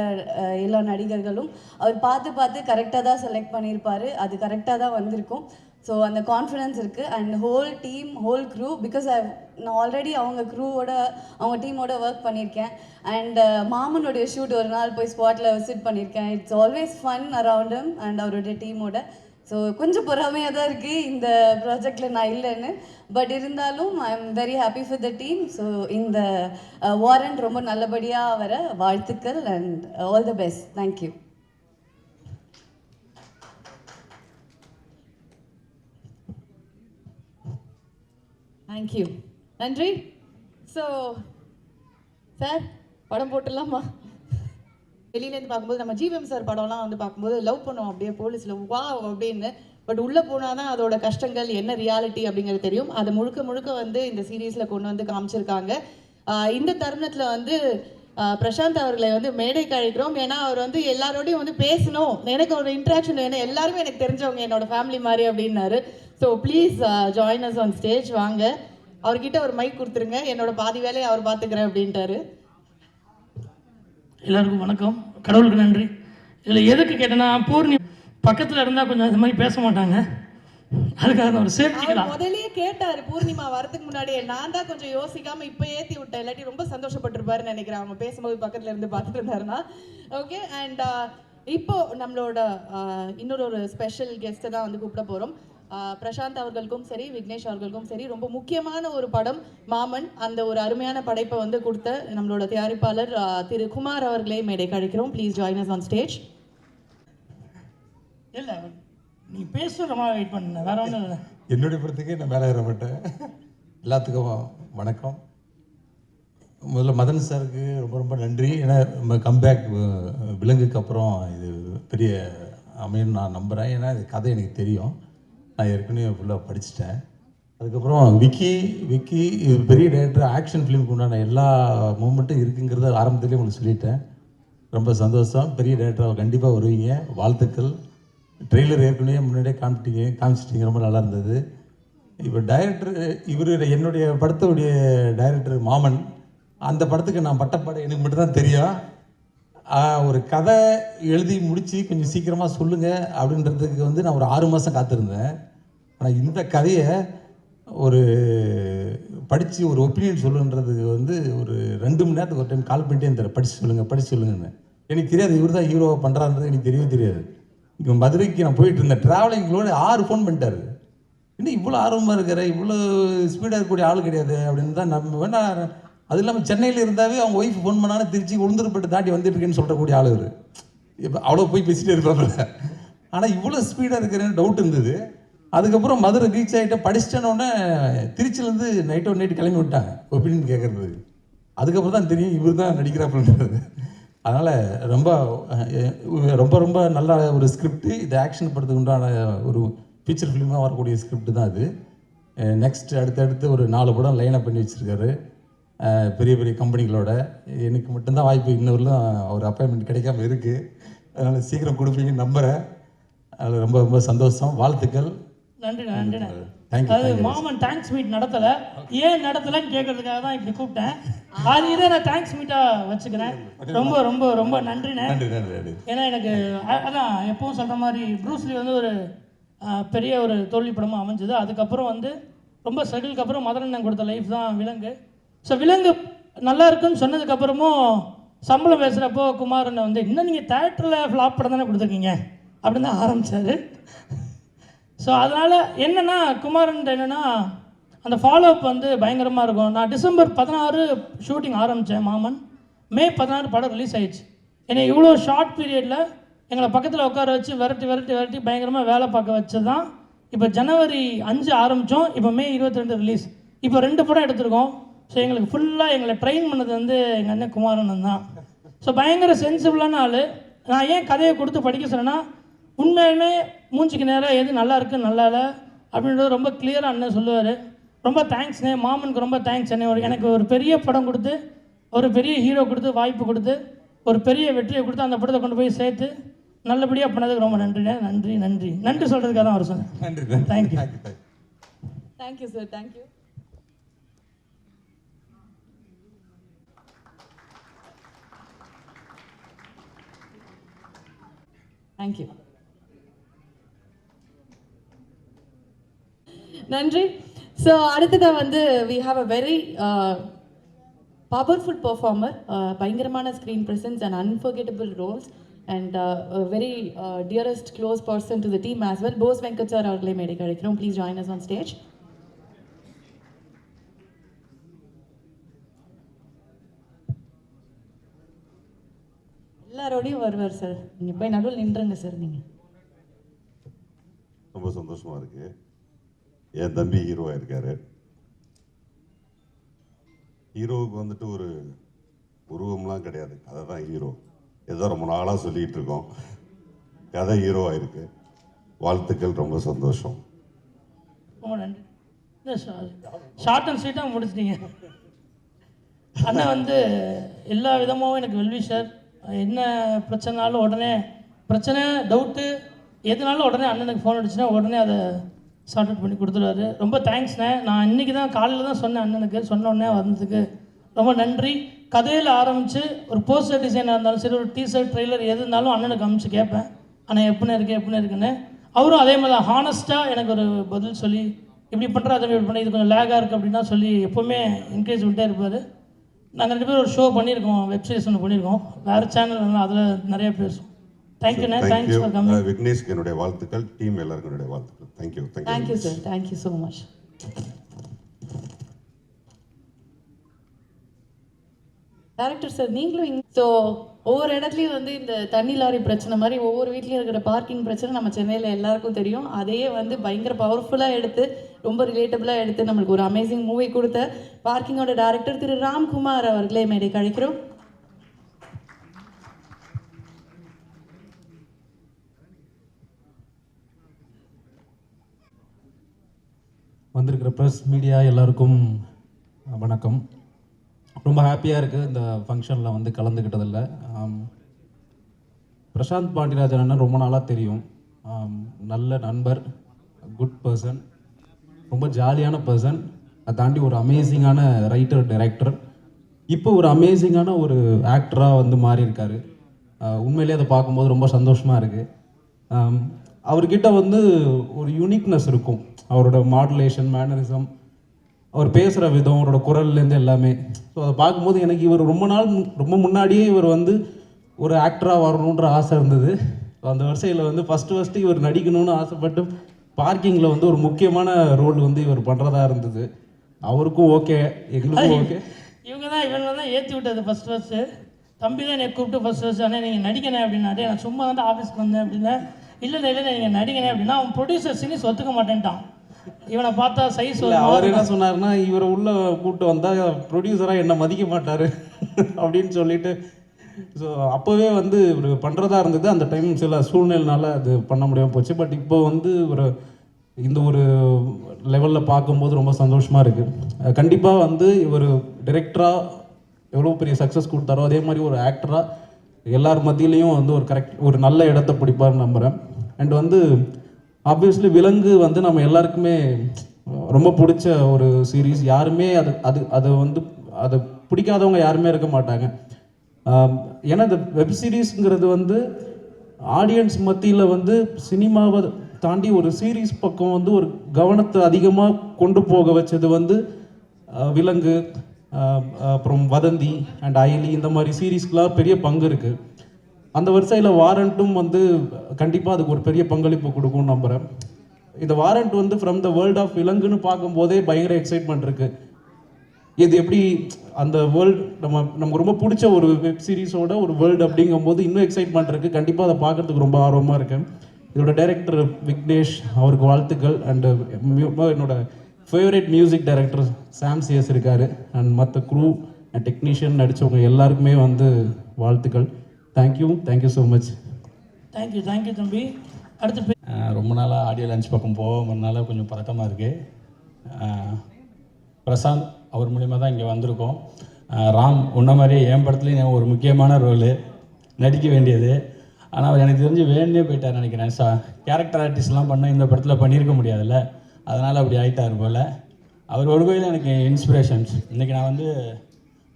எல்லா நடிகர்களும் அவர் பார்த்து கரெக்டாக தான் செலக்ட் பண்ணியிருப்பார். அது கரெக்டாக தான் வந்திருக்கும். ஸோ அந்த கான்ஃபிடென்ஸ் இருக்குது. And whole team, whole crew, because நான் ஆல்ரெடி அவங்க க்ரூவோட அவங்க டீமோட ஒர்க் பண்ணியிருக்கேன். அண்ட் மாமனுடைய ஷூட் ஒரு நாள் போய் ஸ்பாட்டில் விசிட் பண்ணியிருக்கேன். It's always fun around him and அவருடைய டீமோட. ஸோ கொஞ்சம் பொறாமையாக தான் இருக்குது இந்த ப்ராஜெக்டில் நான் இல்லைன்னு. பட் இருந்தாலும் ஐ am very happy for the team. So இந்த வாரண்ட் ரொம்ப நல்லபடியாக வர வாழ்த்துக்கள் and all the best. Thank you. Thank you, நன்றி. ஸோ சார் படம் போட்டுடலாமா? வெளியிலேருந்து பார்க்கும்போது நம்ம ஜிவிஎம் சார் படம்லாம் வந்து பார்க்கும்போது லவ் பண்ணுவோம் அப்படியே போலீஸில் வா அப்படின்னு. பட் உள்ளே போனால் தான் அதோட கஷ்டங்கள் என்ன ரியாலிட்டி அப்படிங்கிறது தெரியும். அதை முழுக்க வந்து இந்த சீரீஸில் கொண்டு வந்து காமிச்சிருக்காங்க. இந்த தருணத்தில் வந்து பிரசாந்த் அவர்களை வந்து மேடைக்கு அழைக்கிறோம். ஏன்னா அவர் வந்து எல்லாரோடையும் வந்து பேசணும், எனக்கு ஒரு இன்ட்ராக்ஷன் வேணும், எல்லாருமே எனக்கு தெரிஞ்சவங்க, என்னோட ஃபேமிலி மாதிரி அப்படின்னாரு. So please join us on stage. வாங்க, அவர்கிட்ட ஒரு மைக் கொடுத்துருங்க. என்னோட பாதி வேலையை அவர் பார்த்துக்கிறேன் அப்படின்ட்டாரு. எல்லாருக்கும் வணக்கம், கடவுளுக்கு நன்றி. இதில் எதுக்கு கேட்டேன்னா, பூர்ணி பக்கத்தில் இருந்தால் கொஞ்சம் அது மாதிரி பேச மாட்டாங்க, அதுக்காக ஒரு சேஃப்டிக்கலாம். முதல்லயே கேட்டாரு பூர்ணிமா வரதுக்கு முன்னாடியே. நான் தான் கொஞ்சம் யோசிக்காம இப்போ ஏற்றி விட்டேன், இல்லாட்டி ரொம்ப சந்தோஷப்பட்டிருப்பாருன்னு நினைக்கிறேன் அவங்க பேசும்போது பக்கத்தில் இருந்து பார்த்துட்டு இருந்தாருன்னா. ஓகே, அண்ட் இப்போ நம்மளோட இன்னொரு ஸ்பெஷல் கெஸ்ட்டை தான் வந்து கூப்பிட போகிறோம். பிரசாந்த் அவர்களுக்கும் சரி, விக்னேஷ் அவர்களுக்கும் சரி, ரொம்ப முக்கியமான ஒரு படம் மாமன். அந்த ஒரு அருமையான படைப்பை வந்து கொடுத்த நம்மளோட தயாரிப்பாளர் திரு குமார் அவர்களே மேடை கழிக்கிறோம். Please join us on stage. இல்லை, நீ பேச ரொம்ப வெயிட் பண்ண, வேற ஒன்றும் இல்லை. என்னுடைய படத்துக்கே நான் மேலே ஏற மாட்டேன். எல்லாத்துக்கும் வணக்கம். முதல்ல மதன் சாருக்கு ரொம்ப ரொம்ப நன்றி. ஏன்னா நம்ம கம்பேக் விலங்குக்கு அப்புறம் இது பெரிய அமையும் நான் நம்புகிறேன். ஏன்னா இது கதை எனக்கு தெரியும், நான் ஏற்கனவே ஃபுல்லாக படிச்சுட்டேன். அதுக்கப்புறம் விக்கி இது பெரிய டைரக்டர். ஆக்ஷன் ஃபிலிமுக்கு உண்டான எல்லா மூமெண்ட்டும் இருக்குங்கிறத ஆரம்பத்துலேயே உங்களுக்கு சொல்லிட்டேன். ரொம்ப சந்தோஷம். பெரிய டைரக்டர் கண்டிப்பாக வருவீங்க, வாழ்த்துக்கள். ட்ரெய்லர் ஏற்கனவே முன்னாடியே காமிச்சிட்டிங்க, ரொம்ப நல்லா இருந்தது. இப்போ டைரக்டர் இவர் என்னுடைய படத்துடைய டைரக்டர் மாமன். அந்த படத்துக்கு நான் பட்டப்பாடு எனக்கு மட்டும்தான் தெரியும். ஒரு கதை எழுதி முடித்து கொஞ்சம் சீக்கிரமாக சொல்லுங்கள் அப்படின்றதுக்கு வந்து நான் ஒரு 6 மாதம் காத்திருந்தேன். ஆனால் இந்த கதையை ஒரு படித்து ஒரு ஒப்பீனியன் சொல்லுன்றதுக்கு வந்து ஒரு 2 மணி நேரத்துக்கு ஒரு டைம் கால் பண்ணிட்டே இருந்தார், படித்து சொல்லுங்கன்னு. எனக்கு தெரியாது இவர் தான் ஹீரோவாக பண்ணுறான்றது எனக்கு தெரியவே தெரியாது. இங்கே மதுரைக்கு நான் போயிட்டு இருந்தேன், ட்ராவலிங்களோட 6 ஃபோன் பண்ணிட்டாரு. இன்னும் இவ்வளோ ஆர்வமாக இருக்கிற, இவ்வளோ ஸ்பீடாக இருக்கக்கூடிய ஆள் கிடையாது அப்படின்னு தான் நம்ம வேணா. அது இல்லாமல் சென்னையில் இருந்தாவே அவங்க ஒய்ஃப் ஃபோன் பண்ணாலும் திருச்சி உளுந்தூர்பேட்டை தாண்டி வந்துட்டு இருக்கேன்னு சொல்லக்கூடிய ஆள் இவர். இப்போ அவ்வளோ போய் பேசிகிட்டே இருப்பாங்க. ஆனால் இவ்வளோ ஸ்பீடாக இருக்கிறேன்னு டவுட் இருந்தது. அதுக்கப்புறம் மதுரை ரீச் ஆகிட்ட படிச்சிட்டேன்னொடனே திருச்சியிலேருந்து நைட்டு கிளம்பி விட்டாங்க ஒப்பீனியன் கேட்குறது. அதுக்கப்புறம் தான் தெரியும் இவர் தான் நடிக்கிறாப்புன்றது. அதனால் ரொம்ப ரொம்ப ரொம்ப நல்ல ஒரு ஸ்கிரிப்டு. இது ஆக்ஷன் படத்துக்கு உண்டான ஒரு ஃபீச்சர் ஃபிலிமாக வரக்கூடிய ஸ்கிரிப்ட் தான் அது. நெக்ஸ்ட் அடுத்தடுத்து ஒரு 4 படம் லைனப் பண்ணி வச்சுருக்காரு பெரிய பெரிய கம்பெனிகளோட. எனக்கு மட்டும்தான் வாய்ப்பு இன்னொருலாம் ஒரு அப்பாயின்மெண்ட் கிடைக்காம இருக்குது. அதனால் சீக்கிரம் கொடுப்பீங்கன்னு நம்புகிறேன். அதில் ரொம்ப ரொம்ப சந்தோஷம், வாழ்த்துக்கள். நன்றிண்ணா. தேங்க்யூ. அது மாமன் தேங்க்ஸ் மீட் நடத்தலை, ஏன் நடத்தலைன்னு கேட்கறதுக்காக தான் இப்படி கூப்பிட்டேன். அது இதே நான் தேங்க்ஸ் மீட்டாக வச்சுக்கிறேன். ரொம்ப ரொம்ப ரொம்ப நன்றிண்ணே. ஏன்னா எனக்கு அதான் எப்பவும் சொல்கிற மாதிரி ப்ரூஸ்லி வந்து ஒரு பெரிய ஒரு தோல்வி படமாக அமைஞ்சது. அதுக்கப்புறம் வந்து ரொம்ப ஸ்ட்ரகிளுக்கு அப்புறம் மதனண்ணன் கொடுத்த லைஃப் தான் விலங்கு. ஸோ விலங்கு நல்லா இருக்குன்னு சொன்னதுக்கப்புறமும் சம்பளம் பேசுகிறப்போ குமாரண்ணன் வந்து இன்னும் நீங்கள் தேட்டரில் ஃப்ளாப் படம் தானே கொடுத்துருக்கீங்க அப்படின்னு தான் ஆரம்பித்தார். ஸோ அதனால் என்னென்னா குமாரன் என்னென்னா அந்த ஃபாலோஅப் வந்து பயங்கரமாக இருக்கும். நான் டிசம்பர் 16 ஷூட்டிங் ஆரம்பித்தேன் மாமன், மே 16 படம் ரிலீஸ் ஆயிடுச்சு. என்னை இவ்வளோ ஷார்ட் பீரியடில் எங்களை பக்கத்தில் உட்கார வச்சு விரட்டி பயங்கரமாக வேலை பார்க்க வச்சு தான் இப்போ ஜனவரி 5 ஆரம்பித்தோம். இப்போ மே 22 ரிலீஸ். இப்போ 2 படம் எடுத்திருக்கோம். ஸோ எங்களுக்கு ஃபுல்லாக எங்களை ட்ரெயின் பண்ணது வந்து எங்கள் அண்ணன் குமாரண்ணன் தான். ஸோ பயங்கர சென்சிபிளான ஆள். நான் ஏன் கதையை கொடுத்து படிக்க சொன்னேன்னா, உண்மையுமே மூஞ்சிக்கு நேரம் எது நல்லா இருக்குது நல்லா இல்லை அப்படின்றது ரொம்ப கிளியராக அண்ணன் சொல்லுவார். ரொம்ப தேங்க்ஸ்ண்ணே, மாமனுக்கு ரொம்ப தேங்க்ஸ் அண்ணே. எனக்கு ஒரு பெரிய படம் கொடுத்து, ஒரு பெரிய ஹீரோ கொடுத்து, வாய்ப்பு கொடுத்து, ஒரு பெரிய வெற்றியை கொடுத்து அந்த படத்தை கொண்டு போய் சேர்த்து நல்லபடியாக பண்ணதுக்கு ரொம்ப நன்றிண்ணே. நன்றி சொல்கிறதுக்காக தான் அவர் சொன்னேன். நன்றி. Thank you. Thank you sir, thank you. Thank you. நன்றி. ஸோ அடுத்ததாக வந்து we have a very powerful performer, பயங்கரமான screen presence and unforgettable roles and very dearest close person to the team as well. Bose Venkat sir அவர்களே மேடை கிடைக்கிறோம். Please join us on stage. எல்லாரோடையும் வருவார் sir. நீங்கள் போய் நடுவில் நின்றுங்க சார். நீங்கள் ரொம்ப சந்தோஷமாக இருக்குது. என் தம்பி ஹீரோவாக இருக்கார். ஹீரோவுக்கு வந்துட்டு ஒரு உருவம்லாம் கிடையாது, கதை தான் ஹீரோ. ஏதோ ரொம்ப நாளாக சொல்லிகிட்டு இருக்கோம், கதை ஹீரோவாக இருக்கு. வாழ்த்துக்கள், ரொம்ப சந்தோஷம். ரொம்ப நன்றி. ஷார்ட் அண்ட் ஸ்வீட்டாக முடிச்சிட்டீங்க. அண்ணன் வந்து எல்லா விதமாகவும் எனக்கு வெல்விஷர். என்ன பிரச்சனைனாலும் உடனே, பிரச்சனை டவுட்டு எதுனாலும் உடனே அண்ணனுக்கு ஃபோன் அடிச்சுன்னா உடனே அதை சார்ட் அவுட் பண்ணி கொடுத்துருவாரு. ரொம்ப தேங்க்ஸ்ண்ணே. நான் இன்றைக்கி தான் காலையில் தான் சொன்னேன் அண்ணனுக்கு, சொன்னோடனே வந்ததுக்கு ரொம்ப நன்றி. கதையில் ஆரம்பித்து ஒரு போஸ்டர் டிசைனாக இருந்தாலும் சரி, ஒரு டீசர்ட் ட்ரெய்லர் எது இருந்தாலும் அண்ணனுக்கு அனுப்பிச்சு கேட்பேன், ஆனால் எப்படின்னு இருக்குன்னு. அவரும் அதே மாதிரி தான் ஹானஸ்ட்டாக எனக்கு ஒரு பதில் சொல்லி, இப்படி பண்ணுற அதை இப்படி பண்ண, இது கொஞ்சம் லேகாக இருக்குது அப்படின்னா சொல்லி எப்போவுமே என்கரேஜ் பண்ணிட்டே இருப்பார். நாங்கள் 2 பேரும் ஒரு ஷோ பண்ணியிருக்கோம், வெப்சீரிஸ் ஒன்று பண்ணியிருக்கோம், வேறு சேனல், அதில் நிறைய பேசுவோம். தேங்க்யூண்ணே. Thanks for coming. விக்னேஷ்க்கு என்னுடைய வாழ்த்துக்கள், டீம் எல்லாருக்கும் என்னுடைய வாழ்த்துக்கள். Thank you sir, thank you so much. Director sir, நீங்களும் ஸோ ஒவ்வொரு இடத்துலையும் வந்து இந்த தண்ணி லாரி பிரச்சனை மாதிரி ஒவ்வொரு வீட்லேயும் இருக்கிற பார்க்கிங் பிரச்சனை நம்ம சென்னையில் எல்லாருக்கும் தெரியும். அதையே வந்து பயங்கர பவர்ஃபுல்லாக எடுத்து, ரொம்ப ரிலேட்டபுளாக எடுத்து நம்மளுக்கு ஒரு அமேசிங் மூவி கொடுத்த பார்க்கிங்கோட டேரக்டர் திரு ராம்குமார் அவர்களே மேடை கழிக்கிறோம். வந்திருக்கிற ப்ரெஸ் மீடியா எல்லாருக்கும் வணக்கம். ரொம்ப ஹாப்பியாக இருக்குது இந்த ஃபங்க்ஷனில் வந்து கலந்துக்கிட்டதில்ல. பிரசாந்த் பாண்டியராஜன் அண்ணன் ரொம்ப நாளாக தெரியும். நல்ல நண்பர், குட் பர்சன், ரொம்ப ஜாலியான பர்சன். அதை தாண்டி ஒரு அமேசிங்கான ரைட்டர், டைரக்டர், இப்போ ஒரு அமேசிங்கான ஒரு ஆக்டராக வந்து மாறி இருக்கார். உண்மையிலே அதை பார்க்கும்போது ரொம்ப சந்தோஷமாக இருக்குது. அவர்கிட்ட வந்து ஒரு யூனிக்னஸ் இருக்கும். அவரோட மாடுலேஷன், மேனரிசம், அவர் பேசுகிற விதம், அவரோட குரல்லேருந்து எல்லாமே. ஸோ அதை பார்க்கும்போது எனக்கு இவர் ரொம்ப முன்னாடியே இவர் வந்து ஒரு ஆக்டராக வரணுன்ற ஆசை இருந்தது. ஸோ அந்த வரிசையில் வந்து ஃபஸ்ட்டு இவர் நடிக்கணும்னு ஆசைப்பட்டு பார்க்கிங்கில் வந்து ஒரு முக்கியமான ரோல் வந்து இவர் பண்ணுறதா இருந்தது. அவருக்கும் ஓகே, எங்களுக்கும் ஓகே. இவங்க தான் ஏற்றி விட்டது ஃபஸ்ட்டு. தம்பி தான் என்னை கூப்பிட்டு ஃபஸ்ட்டு ஆனால் நீங்கள் நடிக்கணும் அப்படின்னாடே, நான் சும்மா வந்து ஆஃபீஸ்க்கு வந்தேன் அப்படின்னா, இல்லை நீங்கள் நடிக்கணும் அப்படின்னா அவன் ப்ரொடியூசர் சீனிஸ் ஒத்துக்க மாட்டேன்ட்டான். இவனை பார்த்தா சைஸ். அவர் என்ன சொன்னார்னா, இவரை உள்ள கூப்பிட்டு வந்தால் ப்ரொடியூசராக என்னை மதிக்க மாட்டார் அப்படின்னு சொல்லிட்டு. ஸோ அப்போவே வந்து இவர் பண்ணுறதா இருந்தது. அந்த டைம் சில சூழ்நிலைனால அது பண்ண முடியாமல் போச்சு. பட் இப்போ வந்து இந்த ஒரு லெவலில் பார்க்கும்போது ரொம்ப சந்தோஷமாக இருக்குது. கண்டிப்பாக வந்து இவர் டைரக்டராக எவ்வளோ பெரிய சக்ஸஸ் கொடுத்தாரோ அதே மாதிரி ஒரு ஆக்டராக எல்லார் மத்தியிலையும் வந்து ஒரு நல்ல இடத்த பிடிப்பார்னு நம்புகிறேன். அண்ட் வந்து ஆப்வியஸ்லி விலங்கு வந்து நம்ம எல்லாருக்குமே ரொம்ப பிடிச்ச ஒரு சீரீஸ். யாருமே அதை வந்து அதை பிடிக்காதவங்க யாருமே இருக்க மாட்டாங்க. ஏன்னா இந்த வெப் சீரீஸுங்கிறது வந்து ஆடியன்ஸ் மத்தியில் வந்து சினிமாவை தாண்டி ஒரு சீரீஸ் பக்கம் வந்து ஒரு கவனத்தை அதிகமாக கொண்டு போக வச்சது வந்து விலங்கு, அப்புறம் வதந்தி அண்ட் அயலி, இந்த மாதிரி சீரீஸ்க்கெலாம் பெரிய பங்கு இருக்குது. அந்த வரிசையில் வாரண்ட்டும் வந்து கண்டிப்பாக அதுக்கு ஒரு பெரிய பங்களிப்பு கொடுக்கும்னு நம்புகிறேன். இந்த வாரண்ட் வந்து ஃப்ரம் த வேர்ல்ட் ஆஃப் விலங்குன்னு பார்க்கும்போதே பயங்கர எக்ஸைட்மெண்ட் இருக்குது. இது எப்படி அந்த வேர்ல்டு நமக்கு ரொம்ப பிடிச்ச ஒரு வெப் சீரிஸோட ஒரு வேர்ல்டு அப்படிங்கும்போது இன்னும் எக்ஸைட்மெண்ட் இருக்குது. கண்டிப்பாக அதை பார்க்குறதுக்கு ரொம்ப ஆர்வமாக இருக்கேன். இதோட டைரக்டர் விக்னேஷ், அவருக்கு வாழ்த்துக்கள். அண்டு என்னோட ஃபேவரட் மியூசிக் டைரக்டர் சாம் சிஎஸ் இருக்கார். அண்ட் மற்ற க்ரூ அண்ட் டெக்னீஷியன் நடித்தவங்க எல்லாருக்குமே வந்து வாழ்த்துக்கள். Thank you so much. தேங்க்யூ தம்பி. அடுத்து ரொம்ப நாளாக ஆடியோ லஞ்ச் பக்கம் போகிறதுனால கொஞ்சம் பதட்டமாக இருக்குது. பிரசாந்த் அவர் மூலிமா தான் இங்கே வந்திருக்கோம். ராம், உன்ன மாதிரி என் படத்துலேயும் ஒரு முக்கியமான ரோலு நடிக்க வேண்டியது. ஆனால் அவர் எனக்கு தெரிஞ்சு வேணுன்னே போயிட்டார் நினைக்கிறேன். கேரக்டர் ஆர்டிஸ்ட்லாம் பண்ண இந்த படத்தில் பண்ணியிருக்க முடியாதுல்ல, அதனால் அப்படி ஆகிட்டார் போல். அவர் ஒரு வகையில் எனக்கு இன்ஸ்பிரேஷன்ஸ். இன்றைக்கி நான் வந்து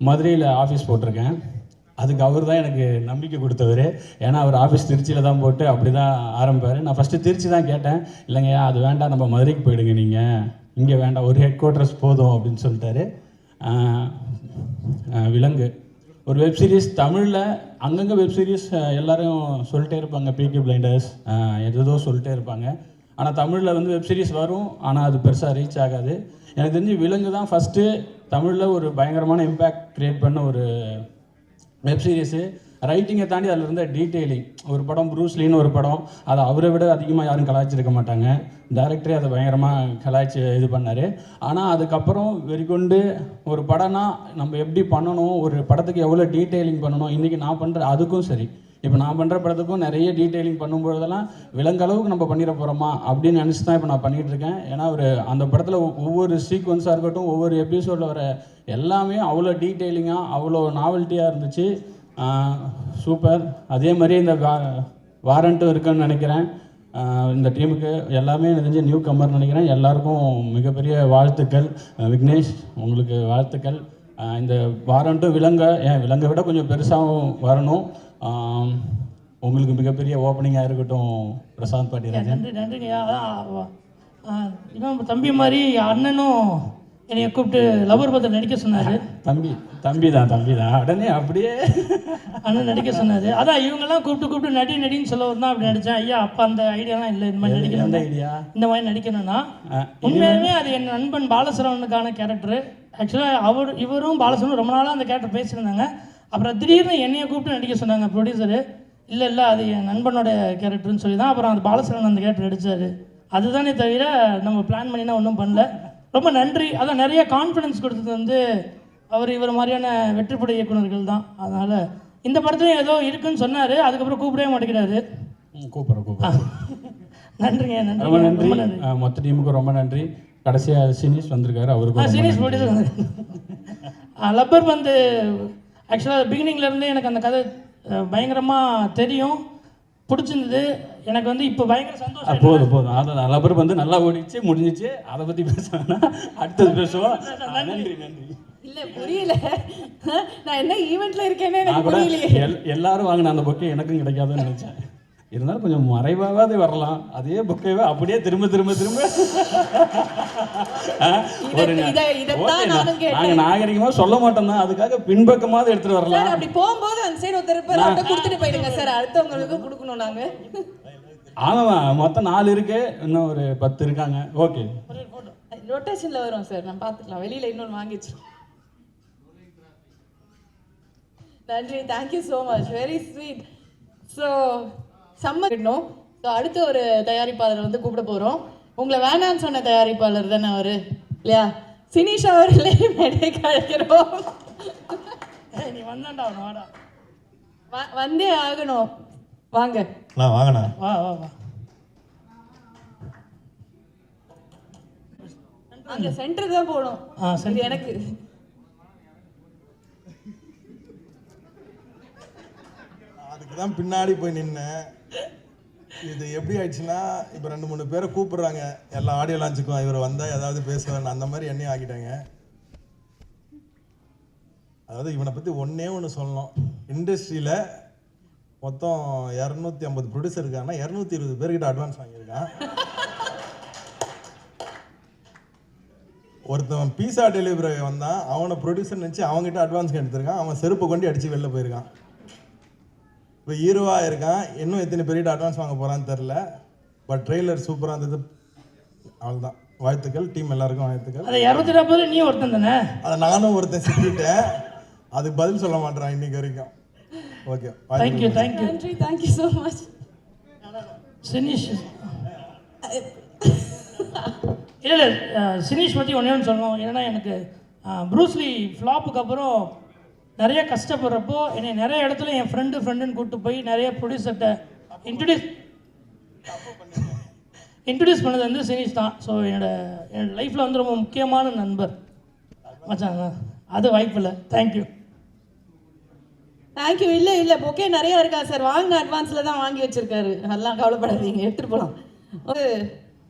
மதுரையில் ஆஃபீஸ் போட்டிருக்கேன். அதுக்கு அவர் தான் எனக்கு நம்பிக்கை கொடுத்தவர். ஏன்னா அவர் ஆஃபீஸ் திருச்சியில் தான் போட்டு அப்படி தான் ஆரம்பிப்பார். நான் ஃபஸ்ட்டு திருச்சி தான் கேட்டேன். இல்லைங்கய்யா அது வேண்டாம், நம்ம மதுரைக்கு போயிடுங்க, நீங்கள் இங்கே வேண்டாம், ஒரு ஹெட் குவார்ட்டர்ஸ் போதும் அப்படின்னு சொல்லிட்டாரு. விலங்கு ஒரு வெப் சீரிஸ் தமிழில் அங்கங்கே வெப் சீரிஸ் எல்லோரும் சொல்லிட்டே இருப்பாங்க, பீக்கி பிளைண்டர்ஸ் ஏதோ சொல்லிட்டே இருப்பாங்க. ஆனால் தமிழில் வந்து வெப் சீரிஸ் வரும், ஆனால் அது பெருசாக ரீச் ஆகாது. எனக்கு தெரிஞ்சு விலங்கு தான் ஃபஸ்ட்டு தமிழில் ஒரு பயங்கரமான இம்பேக்ட் க்ரியேட் பண்ண ஒரு வெப் சீரிஸு. ரைட்டிங்கை தாண்டி அதில் இருந்த டீட்டெயிலிங். ஒரு படம் ப்ரூஸ்லின்னு ஒரு படம், அதை அவரை விட அதிகமாக யாரும் கலாய்ச்சிருக்க மாட்டாங்க. டைரக்டரே அதை பயங்கரமாக கலாய்ச்சி இது பண்ணார். ஆனால் அதுக்கப்புறம் வெறிக்கொண்டு ஒரு படம்னா நம்ம எப்படி பண்ணணும், ஒரு படத்துக்கு எவ்வளோ டீட்டெயிலிங் பண்ணணும், இன்றைக்கி நான் பண்ணுற அதுக்கும் சரி, இப்போ நான் பண்ணுற படத்துக்கும் நிறைய டீட்டெயிலிங் பண்ணும்போதெல்லாம் விலங்களவுக்கு நம்ம பண்ணிட போகிறோமா அப்படின்னு நினச்சி தான் இப்போ நான் பண்ணிகிட்டு இருக்கேன். ஏன்னா ஒரு அந்த படத்தில் ஒவ்வொரு சீக்வன்ஸாக இருக்கட்டும், ஒவ்வொரு எபிசோடில் வர எல்லாமே அவ்வளோ டீட்டெயிலிங்காக அவ்வளோ நாவல்ட்டியாக இருந்துச்சு. சூப்பர். அதே மாதிரி இந்த வாரண்ட்டும் இருக்குன்னு நினைக்கிறேன். இந்த டீமுக்கு எல்லாமே தெரிஞ்ச நியூ கம்மர் நினைக்கிறேன். எல்லாருக்கும் மிகப்பெரிய வாழ்த்துக்கள். விக்னேஷ் உங்களுக்கு வாழ்த்துக்கள். இந்த வாரண்ட்டும் விலங்கை விட கொஞ்சம் பெருசாகவும் வரணும். உங்களுக்கு மிகப்பெரிய ஓப்பனிங்காக இருக்கட்டும் பிரசாந்த் பாண்டியராஜன். நன்றி நன்றிங்கய்யா. அதான் இவன் தம்பி மாதிரி அண்ணனும் என்னைய கூப்பிட்டு லவர் பத்திரம் நடிக்க சொன்னார். தம்பி தான் உடனே அப்படியே அண்ணன் நடிக்க சொன்னார். அதான் இவங்கெல்லாம் கூப்பிட்டு நடின்னு சொல்ல தான் அப்படி நடித்தேன். ஐயா அப்போ அந்த ஐடியாலாம் இல்லை, இந்த மாதிரி நடிக்கணும், ஐடியா இந்த மாதிரி நடிக்கணும்னா. உண்மையாலுமே அது என் நண்பன் பாலசரவனுக்கான கேரக்டரு. ஆக்சுவலாக இவரும் பாலசரவனும் ரொம்ப நாளாக அந்த கேரக்டர் பேசியிருந்தாங்க. அப்புறம் திடீர்னு என்னையை கூப்பிட்டு நடிக்க சொன்னாங்க ப்ரொடியூசரு. இல்லை அது என் நண்பனோட கேரக்டர்னு சொல்லி தான் அப்புறம் அந்த பாலசரவன் அந்த கேரக்டர் நடித்தார். அதுதானே தவிர நம்ம பிளான் பண்ணினா ஒன்றும் பண்ணல. ரொம்ப நன்றி. அதான் நிறைய கான்ஃபிடன்ஸ் கொடுத்தது வந்து இவர் மாதிரியான வெற்றிப்படை இயக்குநர்கள் தான். அதனால் இந்த படத்துலையும் ஏதோ இருக்குன்னு சொன்னார். அதுக்கப்புறம் கூப்பிடவே மாட்டேங்கிறாரு. கூப்பிட்றேன். நன்றிங்க. ரொம்ப நன்றி. மொத்த டீமுக்கு ரொம்ப நன்றி. கடைசியாக சினீஷ் வந்திருக்காரு. அவருக்கு சினீஷ் ப்ரொடியூசர். லப்பர் பந்து ஆக்சுவலாக பிகினிங்லேருந்தே எனக்கு அந்த கதை பயங்கரமாக தெரியும், பிடிச்சிருந்தது. எனக்கு வந்து இப்போ பயங்கர சந்தோஷம். போதும் அதான் லப்பர் வந்து நல்லா ஓடிச்சு, முடிஞ்சிச்சு. அதை பற்றி பேசுவேன்னா அடுத்தது பேசுவோம். நன்றி. இல்லை புரியல, நான் என்ன ஈவெண்ட்டில் இருக்கேன்னு எனக்கு புரியலையே. எல்லாரும் வாங்கின அந்த பொக்கே எனக்கும் கிடைக்காதுன்னு நினச்சேன். இருந்தாலும் கொஞ்சம் மறைவாகவே வரலாம். அதே புக்கைவே அப்படியே திரும்ப நாங்கள் நாகரிகமாக சொல்ல மாட்டோம் தான், அதுக்காக பின்பக்கமாவது எடுத்துகிட்டு வரலாம். அப்படி போகும்போது அந்த சைடு ஒருத்தர் கொடுத்துட்டு போயிடுங்க சார், அடுத்தவங்களுக்கு கொடுக்கணும் நாங்கள். ஆமாம், மொத்தம் 4 இருக்கு, இன்னும் ஒரு 10 இருக்காங்க. ஓகே, ரொட்டேஷனில் வரும் சார், நான் பார்த்துக்கலாம். வெளியில் இன்னொன்று வாங்கி வச்சிருக்கோம். நன்றி, thank you so much, very sweet. So சம்மணும். ஸோ அடுத்த ஒரு தயாரிப்பாளர் வந்து கூப்பிட போகிறோம். உங்களை வேணான்னு சொன்ன தயாரிப்பாளர் தானே அவர், இல்லையா? சினிஷ் அவர்களே மேடை கழிக்கிறோம். நீ வந்தாண்டா வாடா, வந்தே ஆகணும். வாங்க வாங்கண்ணா. வா. அங்க சென்டர் தான் போகணும். இது எனக்கு அதுக்கு தான் பின்னாடி போய் நின்னேன். இது எப்படி ஆயிடுச்சுன்னா, இப்போ 2-3 பேரை கூப்பிடுறாங்க எல்லா ஆடியோ லான்ச்சுக்கும், இவர் வந்தால் ஏதாவது பேசுவேன், அந்த மாதிரி என்னையும் ஆக்கிட்டாங்க. அதாவது இவனை பற்றி ஒன்று சொல்லணும். இண்டஸ்ட்ரியில் மொத்தம் 250 ப்ரொடியூசர் இருக்காங்கன்னா 220 பேர்கிட்ட அட்வான்ஸ் வாங்கியிருக்கான். ஒருத்தவன் பீஸா டெலிவரி வந்தான், அவனை ப்ரொடியூசர் நினச்சி அவங்ககிட்ட அட்வான்ஸ் எடுத்திருக்கான். அவன் செருப்பை கொண்டு அடித்து வெளில போயிருக்கான். இப்போ ஹீரோவாக இருக்கான், இன்னும் எத்தனை பேர்கிட்ட அட்வான்ஸ் வாங்க போகிறான்னு தெரில. பட் ட்ரெய்லர் சூப்பராக இருந்தது. அவ்வளோதான், வாழ்த்துக்கள். டீம் எல்லாருக்கும் வாழ்த்துக்கள். அதை 220 நீ ஒருத்தன் தானே? அதை நானும் ஒருத்தன் சிக்கிட்டேன், அதுக்கு பதில் சொல்ல மாட்டேறான் இன்னைக்கு வரைக்கும். Okay, thank you. நன்றி, தேங்க்யூ ஸோ மச். சினிஷ் இல்லை சினிஷ் பற்றி ஒன்று சொல்லணும். ஏன்னா எனக்கு ப்ரூஸ்லி ஃப்ளாப்புக்கு அப்புறம் நிறைய கஷ்டப்படுறப்போ என்னை நிறைய இடத்துல என் ஃப்ரெண்டுன்னு கூப்பிட்டு போய் நிறைய ப்ரொடியூசர்கிட்ட இன்ட்ரடியூஸ் பண்ணது வந்து சினிஷ் தான். ஸோ என்னோட லைஃப்பில் வந்து ரொம்ப முக்கியமான நண்பர் மச்சாங்க. அது வாய்ப்பு இல்லை. தேங்க்யூ. இல்லை பொக்கே நிறையா இருக்கா சார், வாங்கின அட்வான்ஸில் தான் வாங்கி வச்சுருக்காரு. அதெல்லாம் கவலைப்படாதீங்க, எடுத்துகிட்டு போகலாம். ஒரு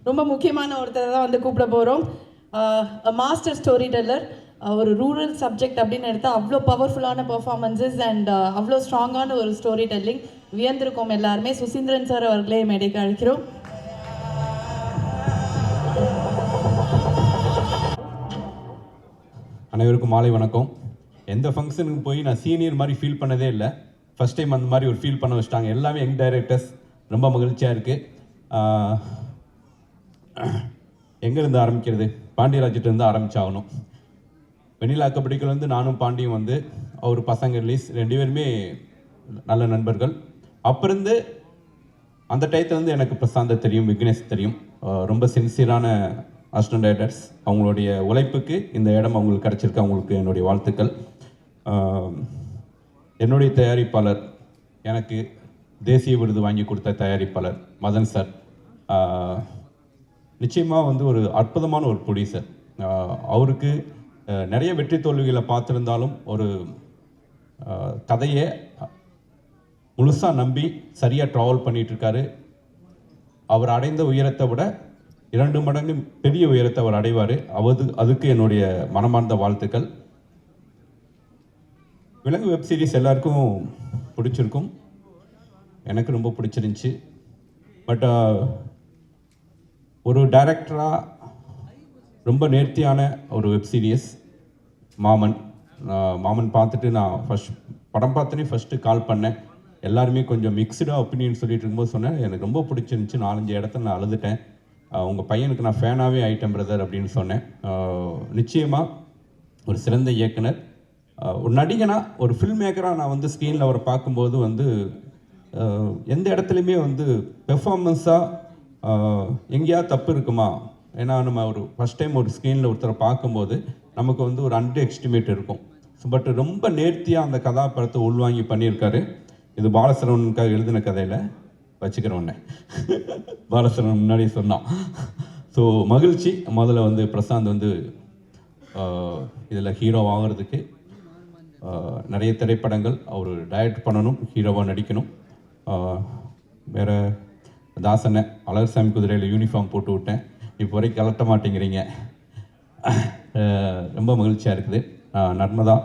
ரொம்ப முக்கியமான ஒருத்தர் தான் வந்து கூப்பிட போகிறோம். Master story teller. ஒரு ரூரல் சப்ஜெக்ட் அப்படின்னு எடுத்தால் அவ்வளோ பவர்ஃபுல்லான பர்ஃபார்மன்ஸஸ் அண்ட் அவ்வளோ ஸ்ட்ராங்கான ஒரு ஸ்டோரி டெல்லிங். வியந்திருக்கோம் எல்லாருமே. சுசீந்திரன் சார் அவர்களே மேடைக்கு அழைக்கிறோம். அனைவருக்கும் மாலை வணக்கம். எந்த ஃபங்க்ஷனுக்கு போய் நான் சீனியர் மாதிரி ஃபீல் பண்ணதே இல்லை. ஃபஸ்ட் டைம் அந்த மாதிரி ஒரு ஃபீல் பண்ண வச்சுட்டாங்க. எல்லாமே யங் டைரக்டர்ஸ். ரொம்ப மகிழ்ச்சியாக இருக்குது. எங்கேருந்து ஆரம்பிக்கிறது? பாண்டியராஜிட்டேருந்து ஆரம்பிச்சாகணும். வெண்ணிலா கபடிக்குள்ள நானும் பாண்டியும் வந்து அவர் பசங்க ரிலீஸ் 2 பேருமே நல்ல நண்பர்கள். அப்பிருந்து அந்த டயத்துலேருந்து எனக்கு பிரசாந்தை தெரியும், விக்னேஷ் தெரியும். ரொம்ப சின்சியரான அசிஸ்டன்ட் டைரக்டர்ஸ். அவங்களுடைய உழைப்புக்கு இந்த இடம் அவங்களுக்கு கிடச்சிருக்கு. அவங்களுக்கு என்னுடைய வாழ்த்துக்கள். என்னுடைய தயாரிப்பாளர், எனக்கு தேசிய விருது வாங்கி கொடுத்த தயாரிப்பாளர் மதன் சார். நிச்சயமாக வந்து ஒரு அற்புதமான ஒரு ப்ரொடியூசர். அவருக்கு நிறைய வெற்றி தோல்விகளை பார்த்துருந்தாலும் ஒரு கதையை முழுசாக நம்பி சரியாக ட்ராவல் பண்ணிகிட்ருக்காரு. அவர் அடைந்த உயரத்தை விட 2 மடங்கு பெரிய உயரத்தை அவர் அடைவார். அதுக்கு என்னுடைய மனமார்ந்த வாழ்த்துக்கள். விலங்கு வெப் சீரிஸ் எல்லாருக்கும் பிடிச்சிருக்கும், எனக்கு ரொம்ப பிடிச்சிருந்துச்சி. பட் ஒரு டைரக்டராக ரொம்ப நேர்த்தியான ஒரு வெப் சீரிஸ் மாமன் பார்த்துட்டு நான் படம் பார்த்தோன்னே ஃபஸ்ட்டு கால் பண்ணேன். எல்லாருமே கொஞ்சம் மிக்சடாக ஒப்பீனியன் சொல்லிட்டு இருக்கும்போது சொன்னேன், எனக்கு ரொம்ப பிடிச்சிருந்துச்சி, 4-5 இடத்துல நான் அழுதுட்டேன். உங்கள் பையனுக்கு நான் ஃபேனாகவே ஆயிட்டேன் பிரதர் அப்படின்னு சொன்னேன். நிச்சயமாக ஒரு சிறந்த இயக்குனர், ஒரு நடிகனாக, ஒரு ஃபில்ம் மேக்கராக நான் வந்து ஸ்க்ரீனில் அவரை பார்க்கும்போது வந்து எந்த இடத்துலையுமே வந்து பெர்ஃபார்மன்ஸாக எங்கேயாவது தப்பு இருக்குமா? ஏன்னா நம்ம ஒரு ஃபஸ்ட் டைம் ஒரு ஸ்க்ரீனில் ஒருத்தரை பார்க்கும்போது நமக்கு வந்து ஒரு அண்டர் எஸ்டிமேட் இருக்கும். பட் ரொம்ப நேர்த்தியாக அந்த கதாபாத்திரத்தை உள்வாங்கி பண்ணியிருக்காரு. இது பாலசரவனுக்காக எழுதின கதையில் வச்சுக்கிறோன்னே பாலசரவன் முன்னாடி சொன்னான். ஸோ மகிழ்ச்சி. முதல்ல வந்து பிரசாந்த் வந்து இதில் ஹீரோ ஆகிறதுக்கு நிறைய திரைப்படங்கள் அவர் டைரக்ட் பண்ணணும், ஹீரோவாக நடிக்கணும். வேறு தாசனை அழகர்சாமி குதிரையில் யூனிஃபார்ம் போட்டு விட்டேன், இப்போ வரைக்கும் கலட்ட மாட்டேங்கிறீங்க. ரொம்ப மகிழ்ச்சியாக இருக்குது. நர்மதா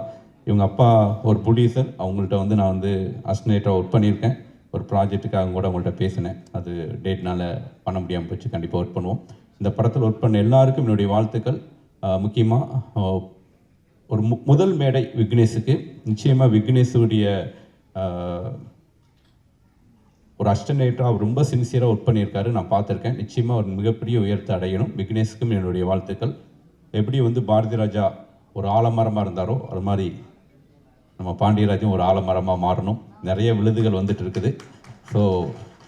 இவங்க அப்பா ஒரு ப்ரொடியூசர், அவங்கள்ட்ட வந்து நான் வந்து அசிஸ்டன்டாக ஒர்க் பண்ணியிருக்கேன். ஒரு ப்ராஜெக்ட்டுக்காக கூட அவங்கள்ட்ட பேசினேன், அது டேட்னால் பண்ண முடியாமல் போச்சு. கண்டிப்பாக ஒர்க் பண்ணுவோம். இந்த படத்தில் ஒர்க் பண்ண எல்லாருக்கும் என்னுடைய வாழ்த்துக்கள். முக்கியமாக ஒரு முதல் மேடை விக்னேஷுக்கு. நிச்சயமாக விக்னேஷுடைய ஒரு அசிஸ்டன்டாக அவர் ரொம்ப சின்சியராக ஒர்க் பண்ணியிருக்காரு, நான் பார்த்துருக்கேன். நிச்சயமாக ஒரு மிகப்பெரிய உயரத்தை அடையணும். விக்னேஷுக்கும் என்னுடைய வாழ்த்துக்கள். எப்படி வந்து பாரதி ராஜா ஒரு ஆலமரமாக இருந்தாரோ அது மாதிரி நம்ம பாண்டியராஜும் ஒரு ஆலமரமாக மாறணும். நிறைய விருதுகள் வந்துட்டு இருக்குது. ஸோ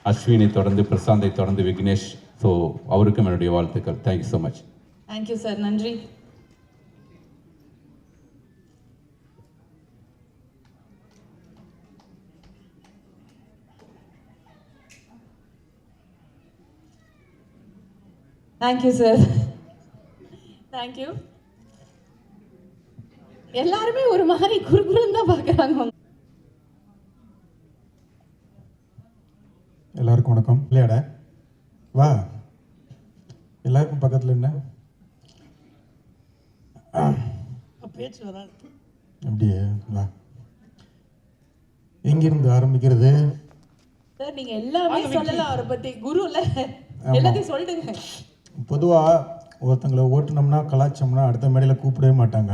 அஸ்வினை தொடர்ந்து, பிரசாந்தை தொடர்ந்து விக்னேஷ். ஸோ அவருக்கும் என்னுடைய வாழ்த்துக்கள். Thank you so much. Thank you sir, நன்றி. Thank you sir, thank you. எல்லாருமே ஒரு மாதிரி குறுகுறுன்னு தான் பார்க்குறாங்க. எல்லாருக்கும் வணக்கம். இல்லையாட வா, எல்லாருக்கும் பக்கத்தில் என்ன பேச்சு வராது. அப்படியே வா. எங்கிருந்து ஆரம்பிக்கிறது சார்? நீங்க எல்லாமே சொல்லலாம் அவரை பத்தி. குருல எல்லாத்தையும் சொல்லிடுங்க. பொதுவாக ஒருத்தங்களை ஓட்டுனோம்னா கலாச்சோம்னா அடுத்த மேடையில் கூப்பிடவே மாட்டாங்க.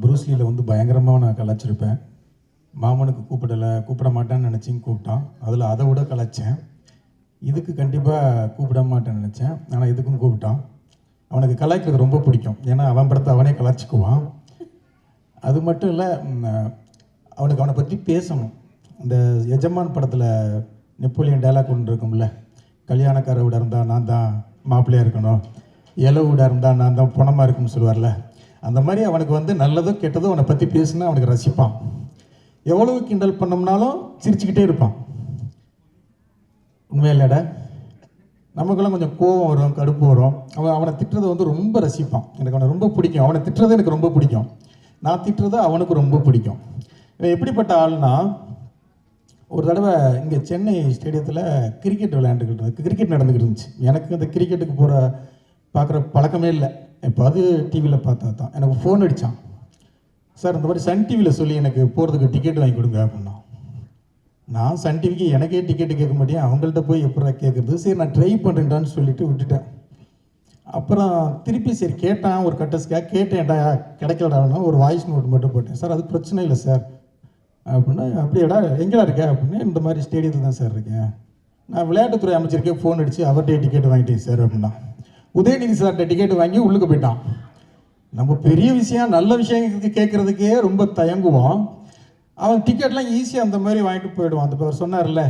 ப்ரூஸ்லியில் வந்து பயங்கரமாக நான் கலாச்சிருப்பேன். மாமனுக்கு கூப்பிட மாட்டேன்னு நினச்சிங்க கூப்பிட்டான், அதில் அதை விட கலாச்சேன். இதுக்கு கண்டிப்பாக கூப்பிட மாட்டேன்னு நினச்சேன், ஆனால் இதுக்கும் கூப்பிட்டான். அவனுக்கு கலாய்க்கிறது ரொம்ப பிடிக்கும், ஏன்னா அவன் படத்தை அவனே கலாச்சிக்குவான். அது மட்டும் இல்லை, அவனுக்கு அவனை பற்றி பேசணும். இந்த எஜமான் படத்தில் நெப்போலியன் டைலாக் ஒன்று இருக்கும்ல, கல்யாணக்கார வீடாக இருந்தால் நான் தான் மாப்பிள்ளையாக இருக்கணும், இலை வீடாக இருந்தால் நான் தான் பணமாக இருக்குன்னு சொல்லுவார்ல, அந்த மாதிரி அவனுக்கு வந்து நல்லதோ கெட்டதோ அவனை பற்றி பேசுனா அவனுக்கு ரசிப்பான். எவ்வளவு கிண்டல் பண்ணோம்னாலும் சிரிச்சுக்கிட்டே இருப்பான். உண்மையா இல்லைடா? நமக்கெல்லாம் கொஞ்சம் கோபம் வரும், கடுப்பு வரும். அவனை திட்டுறதை வந்து ரொம்ப ரசிப்பான். எனக்கு அவனை ரொம்ப பிடிக்கும். அவனை திட்டுறது எனக்கு ரொம்ப பிடிக்கும், நான் திட்டுறது அவனுக்கு ரொம்ப பிடிக்கும். இவன் எப்படிப்பட்ட ஆள்னா, ஒரு தடவை இங்கே சென்னை ஸ்டேடியத்தில் கிரிக்கெட் கிரிக்கெட் நடந்துக்கிட்டு இருந்துச்சு. எனக்கு இந்த கிரிக்கெட்டுக்கு பார்க்குற பழக்கமே இல்லை, இப்போ அது டிவியில் பார்த்தா தான். எனக்கு ஃபோன் அடித்தான், சார் இந்த மாதிரி சன் டிவியில் சொல்லி எனக்கு போகிறதுக்கு டிக்கெட் வாங்கி கொடுங்க அப்படின்னா. நான் சன் டிவிக்கு எனக்கே டிக்கெட்டு கேட்க மாட்டேன், அவங்கள்ட்ட போய் எப்படா கேட்குறது. சரி நான் ட்ரை பண்ணுறேன்டான்னு சொல்லிட்டு விட்டுட்டேன். அப்புறம் திருப்பி சரி கேட்டான், ஒரு கட்டஸ்க்காக கேட்டேன்டா, கிடைக்கலடான்னா ஒரு வாய்ஸ் நோட் மட்டும் போட்டேன். சார் அது பிரச்சனை இல்லை சார் அப்படின்னா. அப்படியேடா எங்கேடா இருக்கேன் அப்படின்னு. இந்த மாதிரி ஸ்டேடியத்தில் தான் சார் இருக்கேன், நான் விளையாட்டுத்துறை அமைச்சருக்கே ஃபோன் அடித்து அவர்கிட்டே டிக்கெட் வாங்கிட்டேன் சார் அப்படின்னா. உதயநிதி சார்கிட்ட டிக்கெட் வாங்கி உள்ளுக்கு போயிட்டான். நம்ம பெரிய விஷயம் நல்ல விஷயங்களுக்கு கேட்குறதுக்கே ரொம்ப தயங்குவோம். அவன் டிக்கெட்லாம் ஈஸியாக அந்த மாதிரி வாங்கிட்டு போயிடுவான். அந்த பேர் சொன்னார்ல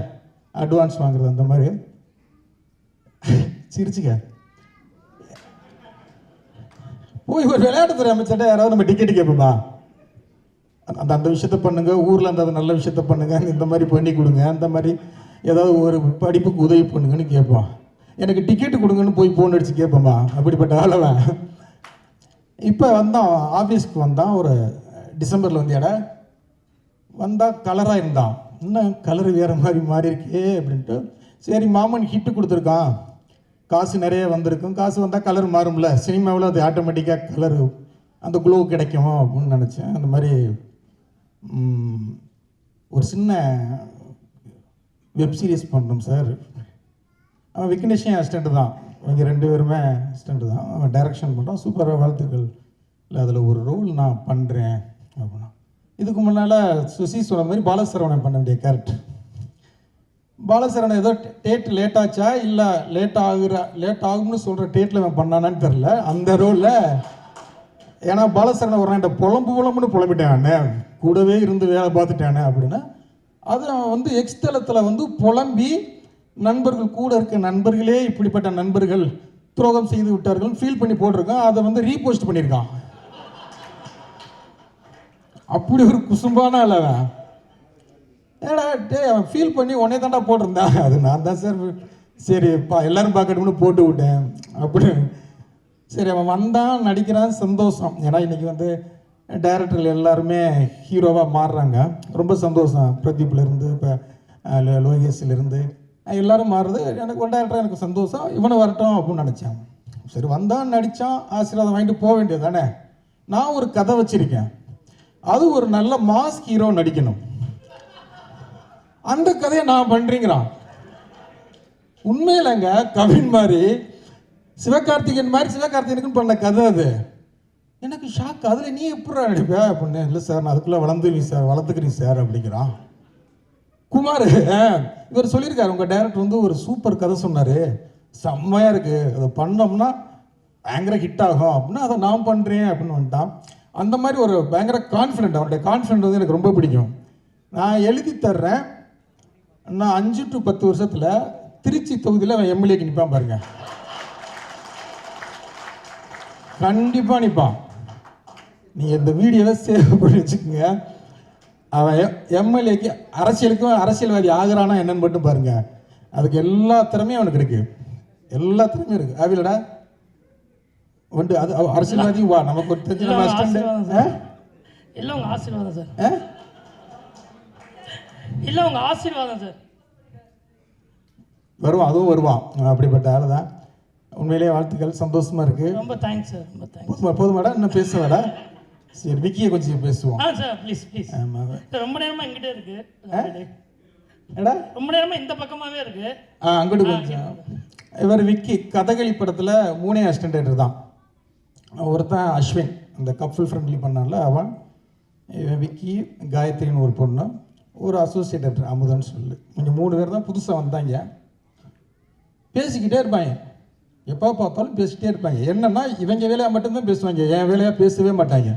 அட்வான்ஸ் வாங்குறது, அந்த மாதிரி சிரிச்சுக்க போய் ஒரு விளையாட்டுத்துறை அமைச்சர்கிட்ட யாராவது நம்ம டிக்கெட்டு கேட்போமா? அந்த விஷயத்த பண்ணுங்க, ஊரில் அந்த நல்ல விஷயத்த பண்ணுங்க, இந்த மாதிரி பண்ணி கொடுங்க, அந்த மாதிரி ஏதாவது ஒரு படிப்புக்கு உதவி பண்ணுங்கன்னு கேட்பான். எனக்கு டிக்கெட்டு கொடுங்கன்னு போய் ஃபோன் அடித்து கேட்போமா? அப்படிப்பட்ட ஆளவன். இப்போ வந்தான், ஆஃபீஸ்க்கு வந்தான், ஒரு டிசம்பரில் வந்தியாடா வந்தால் கலராக இருந்தான். இன்னும் கலர் வேறு மாதிரி மாறி இருக்கே அப்படின்ட்டு சரி மாமன் ஹிட்டு கொடுத்துருக்கான், காசு நிறைய வந்திருக்கும், காசு வந்தால் கலர் மாறும்ல, சினிமாவில் அது ஆட்டோமேட்டிக்காக கலர் அந்த க்ளோ கிடைக்கும் அப்படின்னு நினச்சேன். அந்த மாதிரி ஒரு சின்ன வெப் சீரிஸ் பண்ணோம் சார். அவன் விக்னேஷன் அசிஸ்டண்ட்டு தான், இவங்க 2 பேருமே அசிஸ்டண்ட்டு தான். அவன் டைரக்ஷன் பண்ணுறான், சூப்பராக வாழ்த்துக்கள். இல்லை அதில் ஒரு ரோல் நான் பண்ணுறேன் அப்படின்னா. இதுக்கு முன்னால் சுசி சொன்ன மாதிரி பாலசரவணன் பண்ண வேண்டிய கேரக்டர். பாலசரவணன் ஏதோ டேட் லேட் ஆச்சா இல்லை லேட் ஆகும்னு சொல்கிற டேட்டில் அவன் பண்ணானான்னு தெரில அந்த ரோலில். ஏன்னா பாலசரவணன் ஒரு நாள் புலம்புன்னு புலம்பிட்டானே, கூடவே இருந்து வேலை பார்த்துட்டானே அப்படின்னா, அது அவன் வந்து எக்ஸ்தலத்தில் வந்து புலம்பி நண்பர்கள் கூட இருக்க நண்பர்களே இப்படிப்பட்ட நண்பர்கள் துரோகம் செய்து விட்டார்கள் ஃபீல் பண்ணி போட்டிருக்கான். அதை வந்து ரீபோஸ்ட் பண்ணியிருக்கான். அப்படி ஒரு குசும்பான அவன். ஏடா டே அவன் ஃபீல் பண்ணி உடனே தாண்டா போட்டிருந்தான். அது நான் தான் சார், சரிப்பா எல்லாரும் பார்க்கணும்னு போட்டு விட்டேன் அப்படி. சரி அவன் வந்தான், நடிக்கிறான், சந்தோஷம். ஏன்னா இன்றைக்கி வந்து டைரக்டர்கள் எல்லாருமே ஹீரோவாக மாறுறாங்க, ரொம்ப சந்தோஷம். பிரதீப்லேருந்து இப்போ லோகேஷ்லேருந்து எல்லோரும் மாறுறது எனக்கு ஒரு டைரக்டராக எனக்கு சந்தோஷம். இவனை வரட்டும் அப்படின்னு நினச்சேன். சரி வந்தான், நடித்தான், ஆசீர்வாதம் வாங்கிட்டு போக வேண்டியது தானே. நான் ஒரு கதை வச்சுருக்கேன், அது ஒரு நல்ல மாஸ் ஹீரோ நடிக்கணும், அந்த கதையை நான் பண்ணுறீங்கிறான். உண்மையிலங்க கவின் மாதிரி சிவகார்த்திகேயன் மாதிரி சிவகார்த்திகேயனுக்குன்னு பண்ண கதை அது. எனக்கு ஷாக். அதில் நீ எப்படி நடிப்ப அப்படின்னு. இல்லை சார் நான் அதுக்குள்ளே வளர்த்துக்கிறீங்க சார் அப்படிங்கிறான். குமார் இவர் சொல்லியிருக்காரு, உங்கள் டைரக்டர் வந்து ஒரு சூப்பர் கதை சொன்னார், செம்மையாக இருக்குது, அதை பண்ணோம்னா பயங்கர ஹிட் ஆகும் அப்படின்னா அதை நான் பண்ணுறேன் அப்படின்னு வந்துட்டான். அந்த மாதிரி ஒரு பயங்கர கான்ஃபிடென்ட், அவனுடைய கான்ஃபிடென்ட் வந்து எனக்கு ரொம்ப பிடிக்கும். நான் எழுதி தர்றேன், நான் 5 to 10 வருஷத்தில் திருச்சி தொகுதியில் அவன் எம்எல்ஏக்கு நிற்பான் பாருங்க, கண்டிப்பாக நிற்பான். நீங்கள் இந்த வீடியோவை சேவ் பண்ணி வச்சுக்கோங்க. அவன் எம்எல்ஏக்கு அரசியல்வாதி ஆகிறானா என்னன்னு மட்டும் பாருங்க. அதுக்கு எல்லா திறமையும் அவனுக்கு இருக்கு, எல்லா திறமையும் இருக்கு. ஆவிலடா வந்து அது அரசியல்வாதி வா, நமக்கு ஒரு தெரிஞ்ச இல்லை உங்கள் ஆசீர்வாதம் சார், இல்லை உங்கள் ஆசீர்வாதம் சார். வருவான், அதுவும் வருவான். அப்படிப்பட்ட ஆள் தான். உண்மையிலேயே வாழ்த்துக்கள், சந்தோஷமா இருக்கு. ரொம்ப தேங்க்ஸ் சார், ரொம்ப தேங்க்ஸ். போதுமாடா இன்னும் பேசுவாடா? சரி விக்கியை கொஞ்சம் பேசுவோம். Sir please please. ரொம்ப நேரமாக எங்கிட்டே இருக்கு, ரொம்ப நேரமாக இந்த பக்கமாகவே இருக்கு. அங்கிட்டு கொஞ்சம். இவர் விக்கி கதகளி படத்தில் 3 அசிஸ்டன்ட் தான். ஒருத்தன் அஸ்வின், அந்த கப்புள் ஃப்ரெண்ட்லி பண்ணால அவன், விக்கி, காயத்ரின்னு ஒரு பொண்ணு, ஒரு அசோசியேட் அமுதன்னு சொல்லு. கொஞ்சம் 3 பேர் தான் புதுசாக வந்தாங்க. பேசிக்கிட்டே இருப்பாங்க, எப்போ பார்த்தாலும் பேசிக்கிட்டே இருப்பாங்க. என்னென்னா இவங்க வேலையாக மட்டும்தான் பேசுவாங்க, என் வேலையாக பேசவே மாட்டாங்க.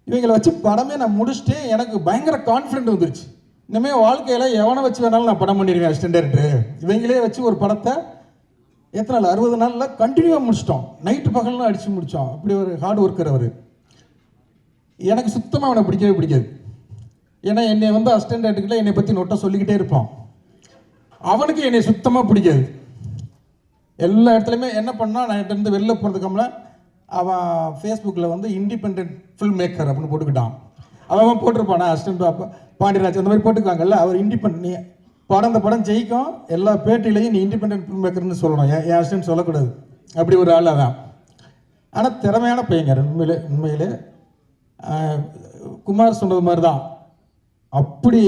இவங்களை வச்சு படமே நான் முடிச்சுட்டு எனக்கு பயங்கர கான்ஃபிடென்ட் வந்துருச்சு. இனிமேல் வாழ்க்கையில் எவனை வச்சு வேணாலும் நான் படம் பண்ணிடுவேன் அசிஸ்டன்ட் டைரக்டர். இவங்களே வச்சு ஒரு படத்தை எத்தனை நாள் 60 நாளில் கண்டினியூவாக முடிச்சிட்டோம், நைட்டு பகல்லாம் அடித்து முடித்தோம். அப்படி ஒரு ஹார்ட் ஒர்க்கர் அவர். எனக்கு சுத்தமாக அவனை பிடிக்கவே பிடிக்காது. ஏன்னா என்னை வந்து அசிஸ்டன்ட் டைரக்டர்கிட்ட என்னை பற்றி நோட்டை சொல்லிக்கிட்டே இருப்பான். அவனுக்கு என்னை சுத்தமாக பிடிக்காது. எல்லா இடத்துலையுமே என்ன பண்ணால் நான் இருந்து வெளில போகிறதுக்கம்ல அவன் ஃபேஸ்புக்கில் வந்து இண்டிபெண்ட் ஃபில்ம் மேக்கர் அப்படின்னு போட்டுக்கிட்டான். அவன் போட்டிருப்பானா அசிஸ்டன்ட் பாண்டியராஜ் அந்த மாதிரி போட்டுக்காங்கல்ல, அவர் இண்டிபெண்ட். நீ படம் இந்த படம் ஜெயிக்கும், எல்லா பேட்டிலையும் நீ இண்டிபெண்ட் ஃபில்ம் மேக்கர்னு சொல்லணும், என் அசிஸ்டன்ட் சொல்லக்கூடாது. அப்படி ஒரு ஆள் அவன். ஆனால் திறமையான பையங்க உண்மையிலே. குமார் சொன்னது மாதிரி தான். அப்படி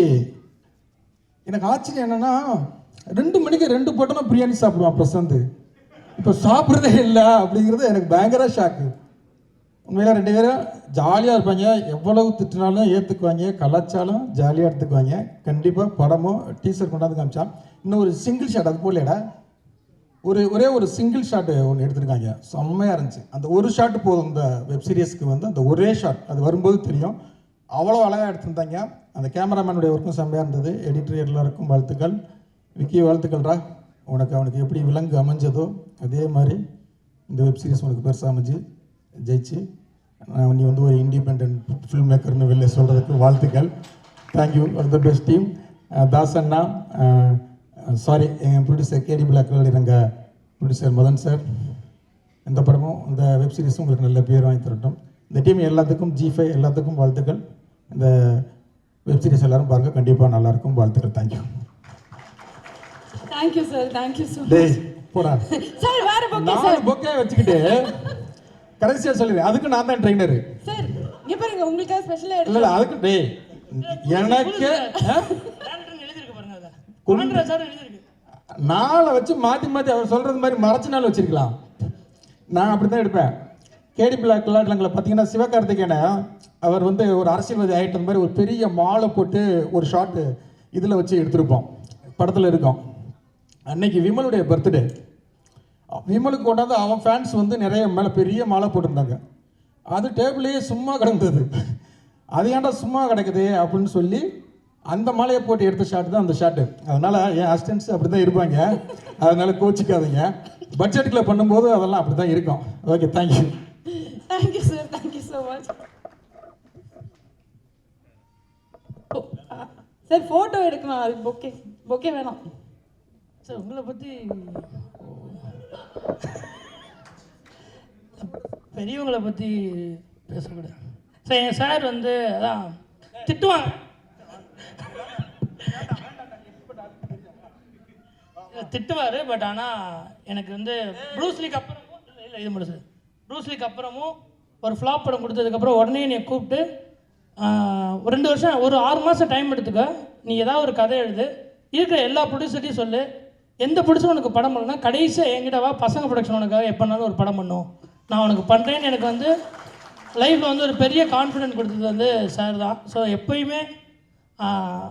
எனக்கு ஆச்சரியம் என்னென்னா 2 மணிக்கு 2 போட்டோன்னா பிரியாணி சாப்பிடுவான் பிரசாந்த். இப்போ சாப்பிட்றதே இல்லை அப்படிங்கிறது எனக்கு பயங்கர ஷாக்கு. உண்மையில 2 பேரும் ஜாலியாக இருப்பாங்க, எவ்வளவு திட்டினாலும் ஏற்றுக்குவாங்க, கலாச்சாரம் ஜாலியாக எடுத்துக்குவாங்க. கண்டிப்பாக படமோ டீசர் கொண்டாந்து காமிச்சான். இன்னும் ஒரு சிங்கிள் ஷாட், அது போலடா ஒரே ஒரு சிங்கிள் ஷாட்டு ஒன்று எடுத்திருக்காங்க, செம்மையாக இருந்துச்சு. அந்த ஒரு ஷாட்டு போதும் இந்த வெப் சீரிஸ்க்கு வந்து, அந்த ஒரே ஷாட் அது வரும்போது தெரியும். அவ்வளோ அழகாக எடுத்திருந்தாங்க. அந்த கேமராமேனுடைய ஒர்க்கும் செம்மையாக இருந்தது. எடிட்டர் எல்லாருக்கும் வாழ்த்துக்கள். விக்கி வாழ்த்துக்கள்ரா. அவனுக்கு எப்படி விலங்கு அமைஞ்சதோ அதே மாதிரி இந்த வெப் சீரிஸ் உனக்கு பெருசாக அமைஞ்சு ஜெயிச்சு நீ வந்து ஒரு இண்டிபெண்ட் ஃபில்ம் மேக்கர்னு வெளில சொல்கிறதுக்கு வாழ்த்துக்கள். Thank you for the best team. தாசண்ணா, சாரி எங்கள் ப்ரொடியூசர் கேடி பிளாக் எங்கள் ப்ரொடியூசர் மதன் சார். இந்த படமும் இந்த வெப் சீரிஸும் உங்களுக்கு நல்ல பேர் வாங்கி தரட்டும். இந்த டீம் எல்லாத்துக்கும் G5 எல்லாத்துக்கும் வாழ்த்துக்கள். இந்த வெப் சீரிஸ் எல்லோரும் பாருங்கள், கண்டிப்பாக நல்லாயிருக்கும். வாழ்த்துக்கள். Thank you. Thank you sir, thank you so டேய் மச் போடா. சார். வேற பொக்கே 4 பொக்கே வச்சுக்கிட்டு கடைசியா சொல்லிடுறேன், அதுக்கு நான் தான் ட்ரெயினரு. சார். இங்க பாருங்க, உங்களுக்காக ஸ்பெஷலா இல்ல இல்ல அதுக்கு டேய் எனக்கு எழுதிருக்கு பாருங்க, அதை கொண்டா சார் எழுதிருக்கு. 4 வச்சு மாற்றி மாற்றி அவர் சொல்கிறது மாதிரி மறைச்ச நாள் வச்சிருக்கலாம். நான் அப்படி தான் எடுப்பேன். கேடி பிளாக் விளையாட்டுலங்களை பார்த்தீங்கன்னா சிவகார்த்திகேயனை அவர் வந்து ஒரு அரசியல்வாதி ஆகிட்ட மாதிரி ஒரு பெரிய மாலை போட்டு ஒரு ஷாட்டு இதில் வச்சு எடுத்திருப்போம், படத்தில் இருக்கோம். அன்னைக்கு விமலுடைய பர்த்டே, விமலுக்கு கொண்டாந்து அவன் ஃபேன்ஸ் வந்து நிறைய மேலே பெரிய மாலை போட்டிருந்தாங்க. அது டேபிளையே சும்மா கிடந்தது. அது ஏன்டா சும்மா கிடக்குது அப்படின்னு சொல்லி அந்த மாலையை போட்டு எடுத்த ஷாட் தான் அந்த ஷாட்டு. அதனால் என் அசிஸ்டன்ட்ஸ் அப்படி தான் இருப்பாங்க, அதனால் கோச்சிக்காதீங்க. பட்ஜெட்டில் பண்ணும்போது அதெல்லாம் அப்படி தான் இருக்கும். Okay, thank you. Thank you sir, thank you so much sir. Photo எடுக்கணும், அது பொக்கே பொக்கே வேணாம் சார். உங்களை பற்றி பெரியவங்களை பற்றி பேசக்கூடாது சார். என் சார் வந்து அதான் திட்டுவாங்க, திட்டுவார். பட் ஆனால் எனக்கு வந்து ப்ரூஸ்லிக்கு அப்புறமும் இல்லை இது மட்டும் சார், ப்ரூஸ்லிக்கு அப்புறமும் ஒரு ஃப்ளாப் படம் கொடுத்ததுக்கப்புறம் உடனே என்னை கூப்பிட்டு 2 வருஷம் ஒரு 6 மாதம் டைம் எடுத்துக்க, நீ ஏதாவது ஒரு கதை எழுது, இருக்கிற எல்லா ப்ரொடியூசர்ட்டையும் சொல்லு, எந்த ப்ரொடியூசரும் உனக்கு படம் பண்ணலன்னா கடைசியாக என்கிட்ட வா, பசங்க ப்ரொடக்ஷன் உனக்காக எப்போனாலும் ஒரு படம் பண்ணும், நான் உனக்கு பண்ணுறேன்னு எனக்கு வந்து லைஃப்பில் வந்து ஒரு பெரிய கான்ஃபிடென்ட் கொடுத்தது வந்து சார் தான். ஸோ எப்போயுமே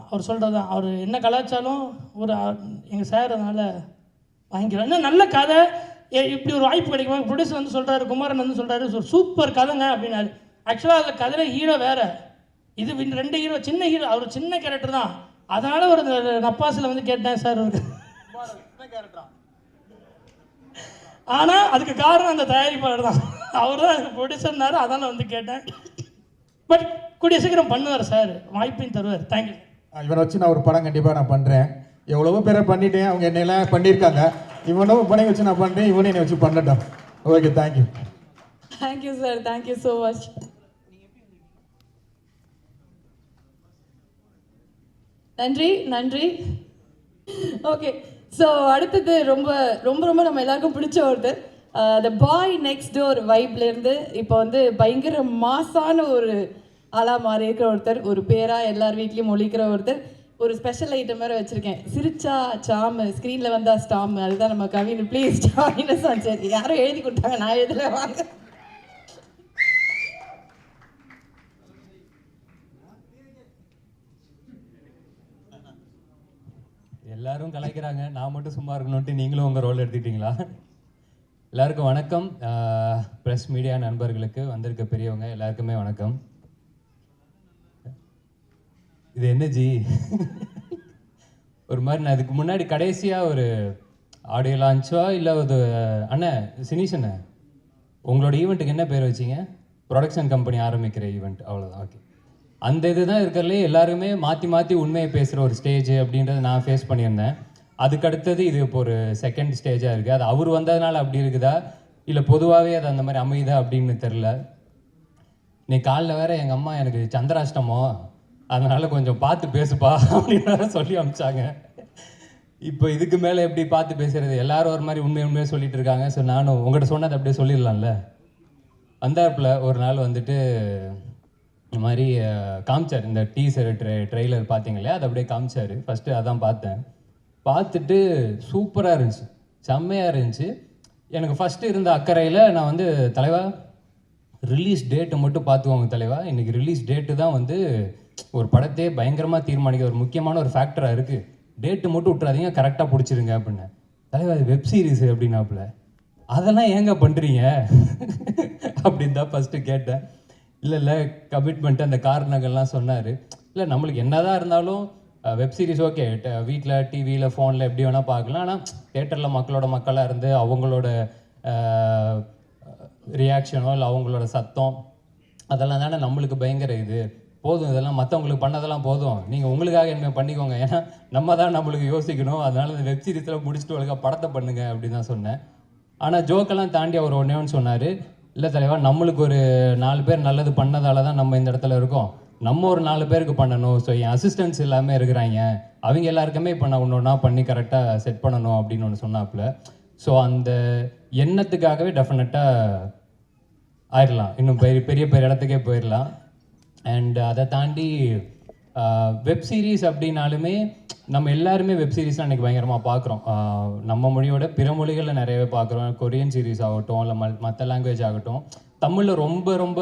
அவர் சொல்கிறது தான், அவர் என்ன கலாச்சாரம் ஒரு எங்கள் சார் அதனால் வாங்கிக்கிறோம். இன்னும் நல்ல கதை இப்படி ஒரு வாய்ப்பு கிடைக்குமா, ப்ரொடியூசர் வந்து சொல்கிறாரு, குமாரன் வந்து சொல்கிறாரு சூப்பர் கதைங்க அப்படின்னாரு. ஆக்சுவலாக அதில் கதையில் ஹீரோ வேறு, இது 2 ஹீரோ, சின்ன ஹீரோ, அவர் சின்ன கேரக்டர் தான். அதனால் ஒரு நப்பாசில் வந்து கேட்டேன் சார் ஒரு ஆனால் அதுக்கு காரணம் அந்த தயாரிப்பாளர் தான், அவர் தான் அதுக்கு ப்ரொடியூசர்னாரு, அதனால் வந்து கேட்டேன். பட் கூடிய சீக்கிரம் பண்ணுவார் சார், வாய்ப்பையும் தருவார். தேங்க்யூ. இவனை வச்சு நான் ஒரு படம் கண்டிப்பாக நான் பண்ணுறேன். எவ்வளவோ பேரை பண்ணிட்டேன், அவங்க என்னெல்லாம் பண்ணியிருக்காங்க. இவனும் பணி வச்சு நான் பண்ணுறேன், இவனையும் என்னை வச்சு பண்ணட்டும். Okay, thank you. Thank you sir, thank you so much. நன்றி நன்றி. ஓகே, ஸோ அடுத்தது ரொம்ப ரொம்ப ரொம்ப நம்ம எல்லாருக்கும் பிடிச்ச ஒருத்தர், த பாய் நெக்ஸ்ட் டோர் வைப்லேருந்து இப்போ வந்து பயங்கர மாசான ஒரு ஆளாக மாறி இருக்கிற ஒருத்தர், ஒரு பேராக எல்லார் வீட்லேயும் ஒழிக்கிற ஒருத்தர். ஒரு ஸ்பெஷல் ஐட்டம் வேறு வச்சுருக்கேன், சிரிச்சா சாமு, ஸ்க்ரீனில் வந்தால் ஸ்டாமு. அதுதான் நம்ம Kavin. Please join us on stage. யாரும் எழுதி கொடுத்தாங்க, நான் எழுதல, வாங்க. எல்லாரும் கலாய்க்கிறாங்க, நான் மட்டும் சும்மா இருக்கணும்ட்டு நீங்களும் உங்கள் ரோல் எடுத்துக்கிட்டீங்களா? எல்லாருக்கும் வணக்கம். ப்ரெஸ் மீடியா நண்பர்களுக்கு, வந்திருக்க பெரியவங்க எல்லாருக்குமே வணக்கம். இது என்ன ஜி ஒரு மாதிரி, நான் இதுக்கு முன்னாடி கடைசியாக ஒரு ஆடியோ லான்ச்சோ இல்லை ஒரு அண்ணன் சினிஷ் அண்ணன், உங்களோட ஈவெண்ட்டுக்கு என்ன பேர் வச்சிங்க? ப்ரொடக்ஷன் கம்பெனி ஆரம்பிக்கிற ஈவெண்ட், அவ்வளோதான். ஓகே, அந்த இது தான் இருக்கிறதுலே எல்லாருமே மாற்றி மாற்றி உண்மையை பேசுகிற ஒரு ஸ்டேஜ் அப்படின்றத நான் ஃபேஸ் பண்ணியிருந்தேன். அதுக்கு அடுத்தது இது இப்போ ஒரு செகண்ட் ஸ்டேஜாக இருக்குது. அது அவர் வந்ததுனால அப்படி இருக்குதா இல்லை பொதுவாகவே அது அந்த மாதிரி அமையுதா அப்படின்னு தெரில. இன்னைக்கு காலைல வேற எங்கள் அம்மா எனக்கு சந்திராஷ்டமோ, அதனால் கொஞ்சம் பார்த்து பேசுப்பா அப்படின்னு சொல்லி அனுப்பிச்சாங்க. இப்போ இதுக்கு மேலே எப்படி பார்த்து பேசுகிறது? எல்லாரும் ஒரு மாதிரி உண்மையாக சொல்லிட்டு இருக்காங்க. ஸோ நானும் உங்கள்கிட்ட சொன்னதை அப்படியே சொல்லிடலாம்ல. வந்தாப்பில் ஒரு நாள் வந்துட்டு இந்த மாதிரி காமிச்சார், இந்த டீசர் ட்ரெய்லர் பார்த்தீங்க இல்லையா, அது அப்படியே காமிச்சார். ஃபஸ்ட்டு அதான் பார்த்தேன். பார்த்துட்டு சூப்பராக இருந்துச்சு, செம்மையாக இருந்துச்சு. எனக்கு ஃபஸ்ட்டு இருந்த அக்கறையில் நான் வந்து, தலைவா ரிலீஸ் டேட்டை மட்டும் பார்த்துக்கோங்க தலைவா, இன்றைக்கி ரிலீஸ் டேட்டு தான் வந்து ஒரு படத்தையே பயங்கரமாக தீர்மானிக்க ஒரு முக்கியமான ஒரு ஃபேக்டராக இருக்குது, டேட்டு மட்டும் விட்டுறாதீங்க, கரெக்டாக பிடிச்சிருங்க அப்படின்னு. தலைவா அது வெப் சீரிஸு அப்படின்னாப்புல. அதெல்லாம் ஏங்க பண்ணுறீங்க அப்படின்னு தான் ஃபஸ்ட்டு கேட்டேன். இல்லை கமிட்மெண்ட்டு அந்த காரணங்கள்லாம் சொன்னார். இல்லை நம்மளுக்கு என்னதான் இருந்தாலும் வெப் சீரிஸ் ஓகே, வீட்டில் டிவியில் ஃபோனில் எப்படி வேணால் பார்க்கலாம், ஆனால் தேட்டரில் மக்களாக இருந்து அவங்களோட ரியாக்ஷனோ இல்லை அவங்களோட சத்தம் அதெல்லாம் தானே நம்மளுக்கு பயங்கர இது. போதும், இதெல்லாம் மற்றவங்களுக்கு பண்ணதெல்லாம் போதும், நீங்கள் உங்களுக்காக என்ன பண்ணிக்கோங்க, ஏன்னா நம்ம தான் நம்மளுக்கு யோசிக்கணும், அதனால் இந்த வெப் சீரிஸில் முடிச்சுட்டு ஒழுங்காக படத்தை பண்ணுங்க அப்படின்னு தான் சொன்னேன். ஆனால் ஜோக்கெல்லாம் தாண்டி அவர் ஒன்றே ஒன்று சொன்னார், இல்லை தலைவா நம்மளுக்கு ஒரு 4 பேர் நல்லது பண்ணதால தான் நம்ம இந்த இடத்துல இருக்கோம், நம்ம ஒரு 4 பேருக்கு பண்ணணும். ஸோ என் அசிஸ்டன்ஸ் எல்லாமே இருக்கிறாங்க, அவங்க எல்லாருக்குமே இப்போ நான் ஒன்று பண்ணி கரெக்டாக செட் பண்ணணும் அப்படின்னு ஒன்று சொன்னாப்புல. ஸோ அந்த எண்ணத்துக்காகவே டெஃபினட்டாக ஆயிடலாம், இன்னும் பெரிய பெரிய பெரிய இடத்துக்கே போயிடலாம். அண்ட் அதை தாண்டி வெப் சீரிஸ் அப்படின்னாலுமே நம்ம எல்லாருமே வெப் சீரிஸ்லாம் இன்றைக்கி பயங்கரமாக பார்க்குறோம். நம்ம மொழியோட பிற மொழிகளில் நிறையவே பார்க்குறோம். கொரியன் சீரிஸ் ஆகட்டும், இல்லை மற்ற லாங்குவேஜ் ஆகட்டும். தமிழில் ரொம்ப ரொம்ப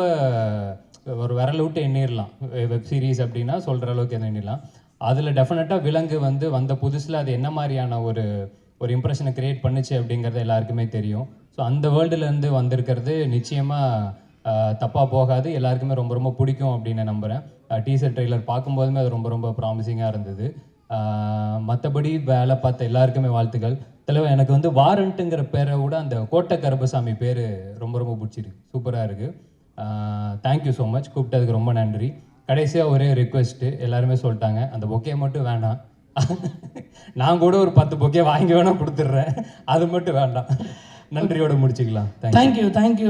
ஒரு விரல் விட்டு எண்ணிடலாம் வெப் சீரிஸ் அப்படின்னா, சொல்கிற அளவுக்கு எண்ணிடலாம். அதில் டெஃபினட்டாக விலங்கு வந்த புதுசில் அது என்ன மாதிரியான ஒரு இம்ப்ரெஷனை க்ரியேட் பண்ணுச்சு அப்படிங்கிறது எல்லாருக்குமே தெரியும். ஸோ அந்த வேர்ல்டுலேருந்து வந்திருக்கிறது நிச்சயமாக தப்பாக போகாது, எல்லாருக்குமே ரொம்ப ரொம்ப பிடிக்கும் அப்படின்னு நம்புகிறேன். டீசர் ட்ரெய்லர் பார்க்கும்போதுமே அது ரொம்ப ரொம்ப ப்ராமிசிங்காக இருந்தது. மற்றபடி வேலை பார்த்த எல்லாருக்குமே வாழ்த்துக்கள். தலைவர் எனக்கு வாரண்ட்டுங்கிற பேரை விட அந்த கோட்டை கருப்பசாமி பேர் ரொம்ப ரொம்ப பிடிச்சிருக்கு, சூப்பராக இருக்குது. தேங்க்யூ ஸோ மச், கூப்பிட்டதுக்கு ரொம்ப நன்றி. கடைசியாக ஒரே ரெக்வெஸ்ட்டு, எல்லாருமே சொல்லிட்டாங்க அந்த பொக்கே மட்டும் வேண்டாம், நான் கூட ஒரு 10 பொக்கே வாங்கி வேணால் கொடுத்துட்றேன், அது மட்டும் வேண்டாம். நன்றியோட முடிச்சுக்கலாம். தேங்க்யூ.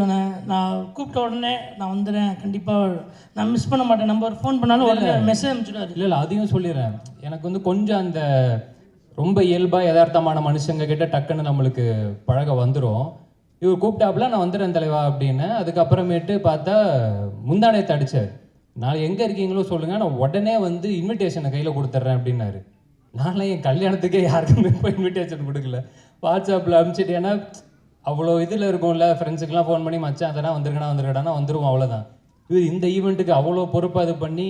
நான் கூப்பிட்ட உடனே நான் வந்துடுறேன், கண்டிப்பாக நான் மிஸ் பண்ண மாட்டேன். நம்பர் ஃபோன் பண்ணாலும் உடனே மெசேஜ் அனுப்பிச்சுடுவாரு. இல்லை அதையும் சொல்லிடுறேன், எனக்கு கொஞ்சம் அந்த ரொம்ப இயல்பாக யதார்த்தமான மனுஷங்க கிட்ட டக்குன்னு நம்மளுக்கு பழக வந்துடும். இவர் கூப்பிட்டாப்புல நான் வந்துடுறேன் தலைவா அப்படின்னு. அதுக்கப்புறமேட்டு பார்த்தா முந்தானத்தை அடித்தார், நான் எங்கே இருக்கீங்களோ சொல்லுங்கள், நான் உடனே இன்விடேஷனை கையில் கொடுத்துட்றேன் அப்படின்னாரு. நான்லாம் என் கல்யாணத்துக்கே யாருக்குமே இப்போ இன்விடேஷன் கொடுக்கல, வாட்ஸ்அப்பில் அனுப்பிச்சிட்டு. ஏன்னா அவ்வளோ இதில் இருக்கும்ல, ஃப்ரெண்ட்ஸுக்கெலாம் ஃபோன் பண்ணி மச்சான் அதெல்லாம் வந்துருக்கடா வந்துடுவோம், அவ்வளோதான். இது இந்த ஈவெண்ட்டுக்கு அவ்வளோ பொறுப்பாக இது பண்ணி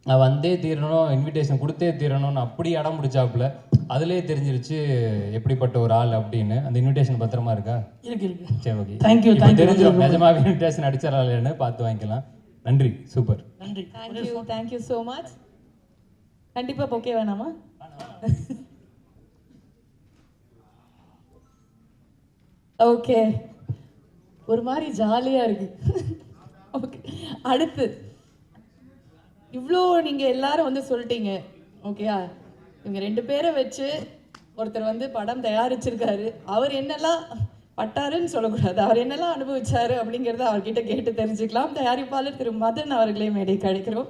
நான் வந்தே தீரணும், இன்விடேஷன் கொடுத்தே தீரணும்னு அப்படி இடம் முடிச்சாப்புல. அதுலேயே தெரிஞ்சிருச்சு எப்படிப்பட்ட ஒரு ஆள் அப்படின்னு. அந்த இன்விடேஷன் பத்திரமா இருக்கா? இருக்கு. சரி, ஓகே. தேங்க்யூ. தெரிஞ்சிடும் நிஜமாவே இன்விடேஷன் அடிச்சிடலான்னு பார்த்து வாங்கிக்கலாம். நன்றி, சூப்பர். நன்றி. Thank you so much. கண்டிப்பாக பொக்கே வேணாமா? ஓகே, ஒரு மாதிரி ஜாலியாக இருக்கு. ஓகே, அடுத்து இவ்வளோ நீங்கள் எல்லாரும் சொல்லிட்டீங்க, ஓகேயா? இவங்க 2 பேரை வச்சு ஒருத்தர் படம் தயாரிச்சிருக்காரு. அவர் என்னெல்லாம் பட்டாருன்னு சொல்லக்கூடாது, அவர் என்னெல்லாம் அனுபவிச்சாரு அப்படிங்கிறத அவர்கிட்ட கேட்டு தெரிஞ்சுக்கலாம். தயாரிப்பாளர் திரு மதன் அவர்களே மேடை கிடைக்கிறோம்.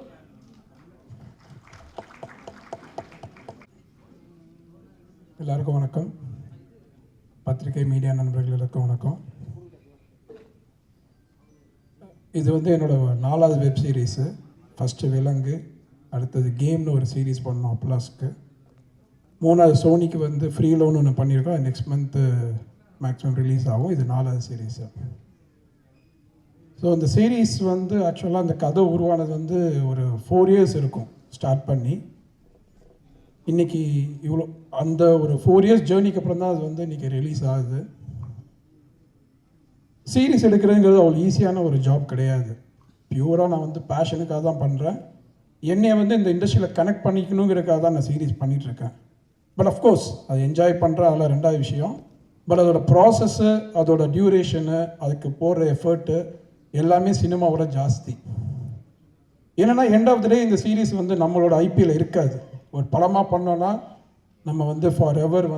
எல்லாருக்கும் வணக்கம், பத்திரிகை மீடியா நண்பர்கள் எல்லாருக்கும் வணக்கம். இது என்னோட 4வது வெப் சீரீஸு. ஃபஸ்ட்டு விலங்கு, அடுத்தது கேம்னு ஒரு சீரீஸ் பண்ணோம் அப்லாஸ்க்கு, 3வது சோனிக்கு ஃப்ரீ லோன் ஒன்று பண்ணியிருக்கோம், நெக்ஸ்ட் மந்த்து மேக்ஸிமம் ரிலீஸ் ஆகும். இது 4வது சீரீஸு. ஸோ அந்த சீரீஸ் ஆக்சுவலாக அந்த கதை உருவானது ஒரு 4 இயர்ஸ் இருக்கும் ஸ்டார்ட் பண்ணி. இன்றைக்கி இவ்வளோ அந்த ஒரு 4 இயர்ஸ் ஜேர்னிக்கு அப்புறம் தான் அது இன்றைக்கி ரிலீஸ் ஆகுது. சீரீஸ் எடுக்கிறதுங்கிறது அவ்வளோ ஈஸியான ஒரு ஜாப் கிடையாது. பியூராக நான் பேஷனுக்காக தான் பண்ணுறேன். என்னை இந்த இண்டஸ்ட்ரியில் கனெக்ட் பண்ணிக்கணுங்கிறதுக்காக தான் நான் சீரீஸ் பண்ணிகிட்ருக்கேன். பட் அஃப்கோர்ஸ் அது என்ஜாய் பண்ணுறேன், அதெல்லாம் 2வது விஷயம். பட் அதோட ப்ராசஸ்ஸு, அதோட டியூரேஷனு, அதுக்கு போடுற எஃபர்ட்டு எல்லாமே சினிமாவோட ஜாஸ்தி. ஏன்னா எண்ட் ஆஃப் த டே இந்த சீரீஸ் நம்மளோட ஐபியில் இருக்காது. ஒரு படமாக பண்ணோன்னா நம்ம ஃபார் எவர்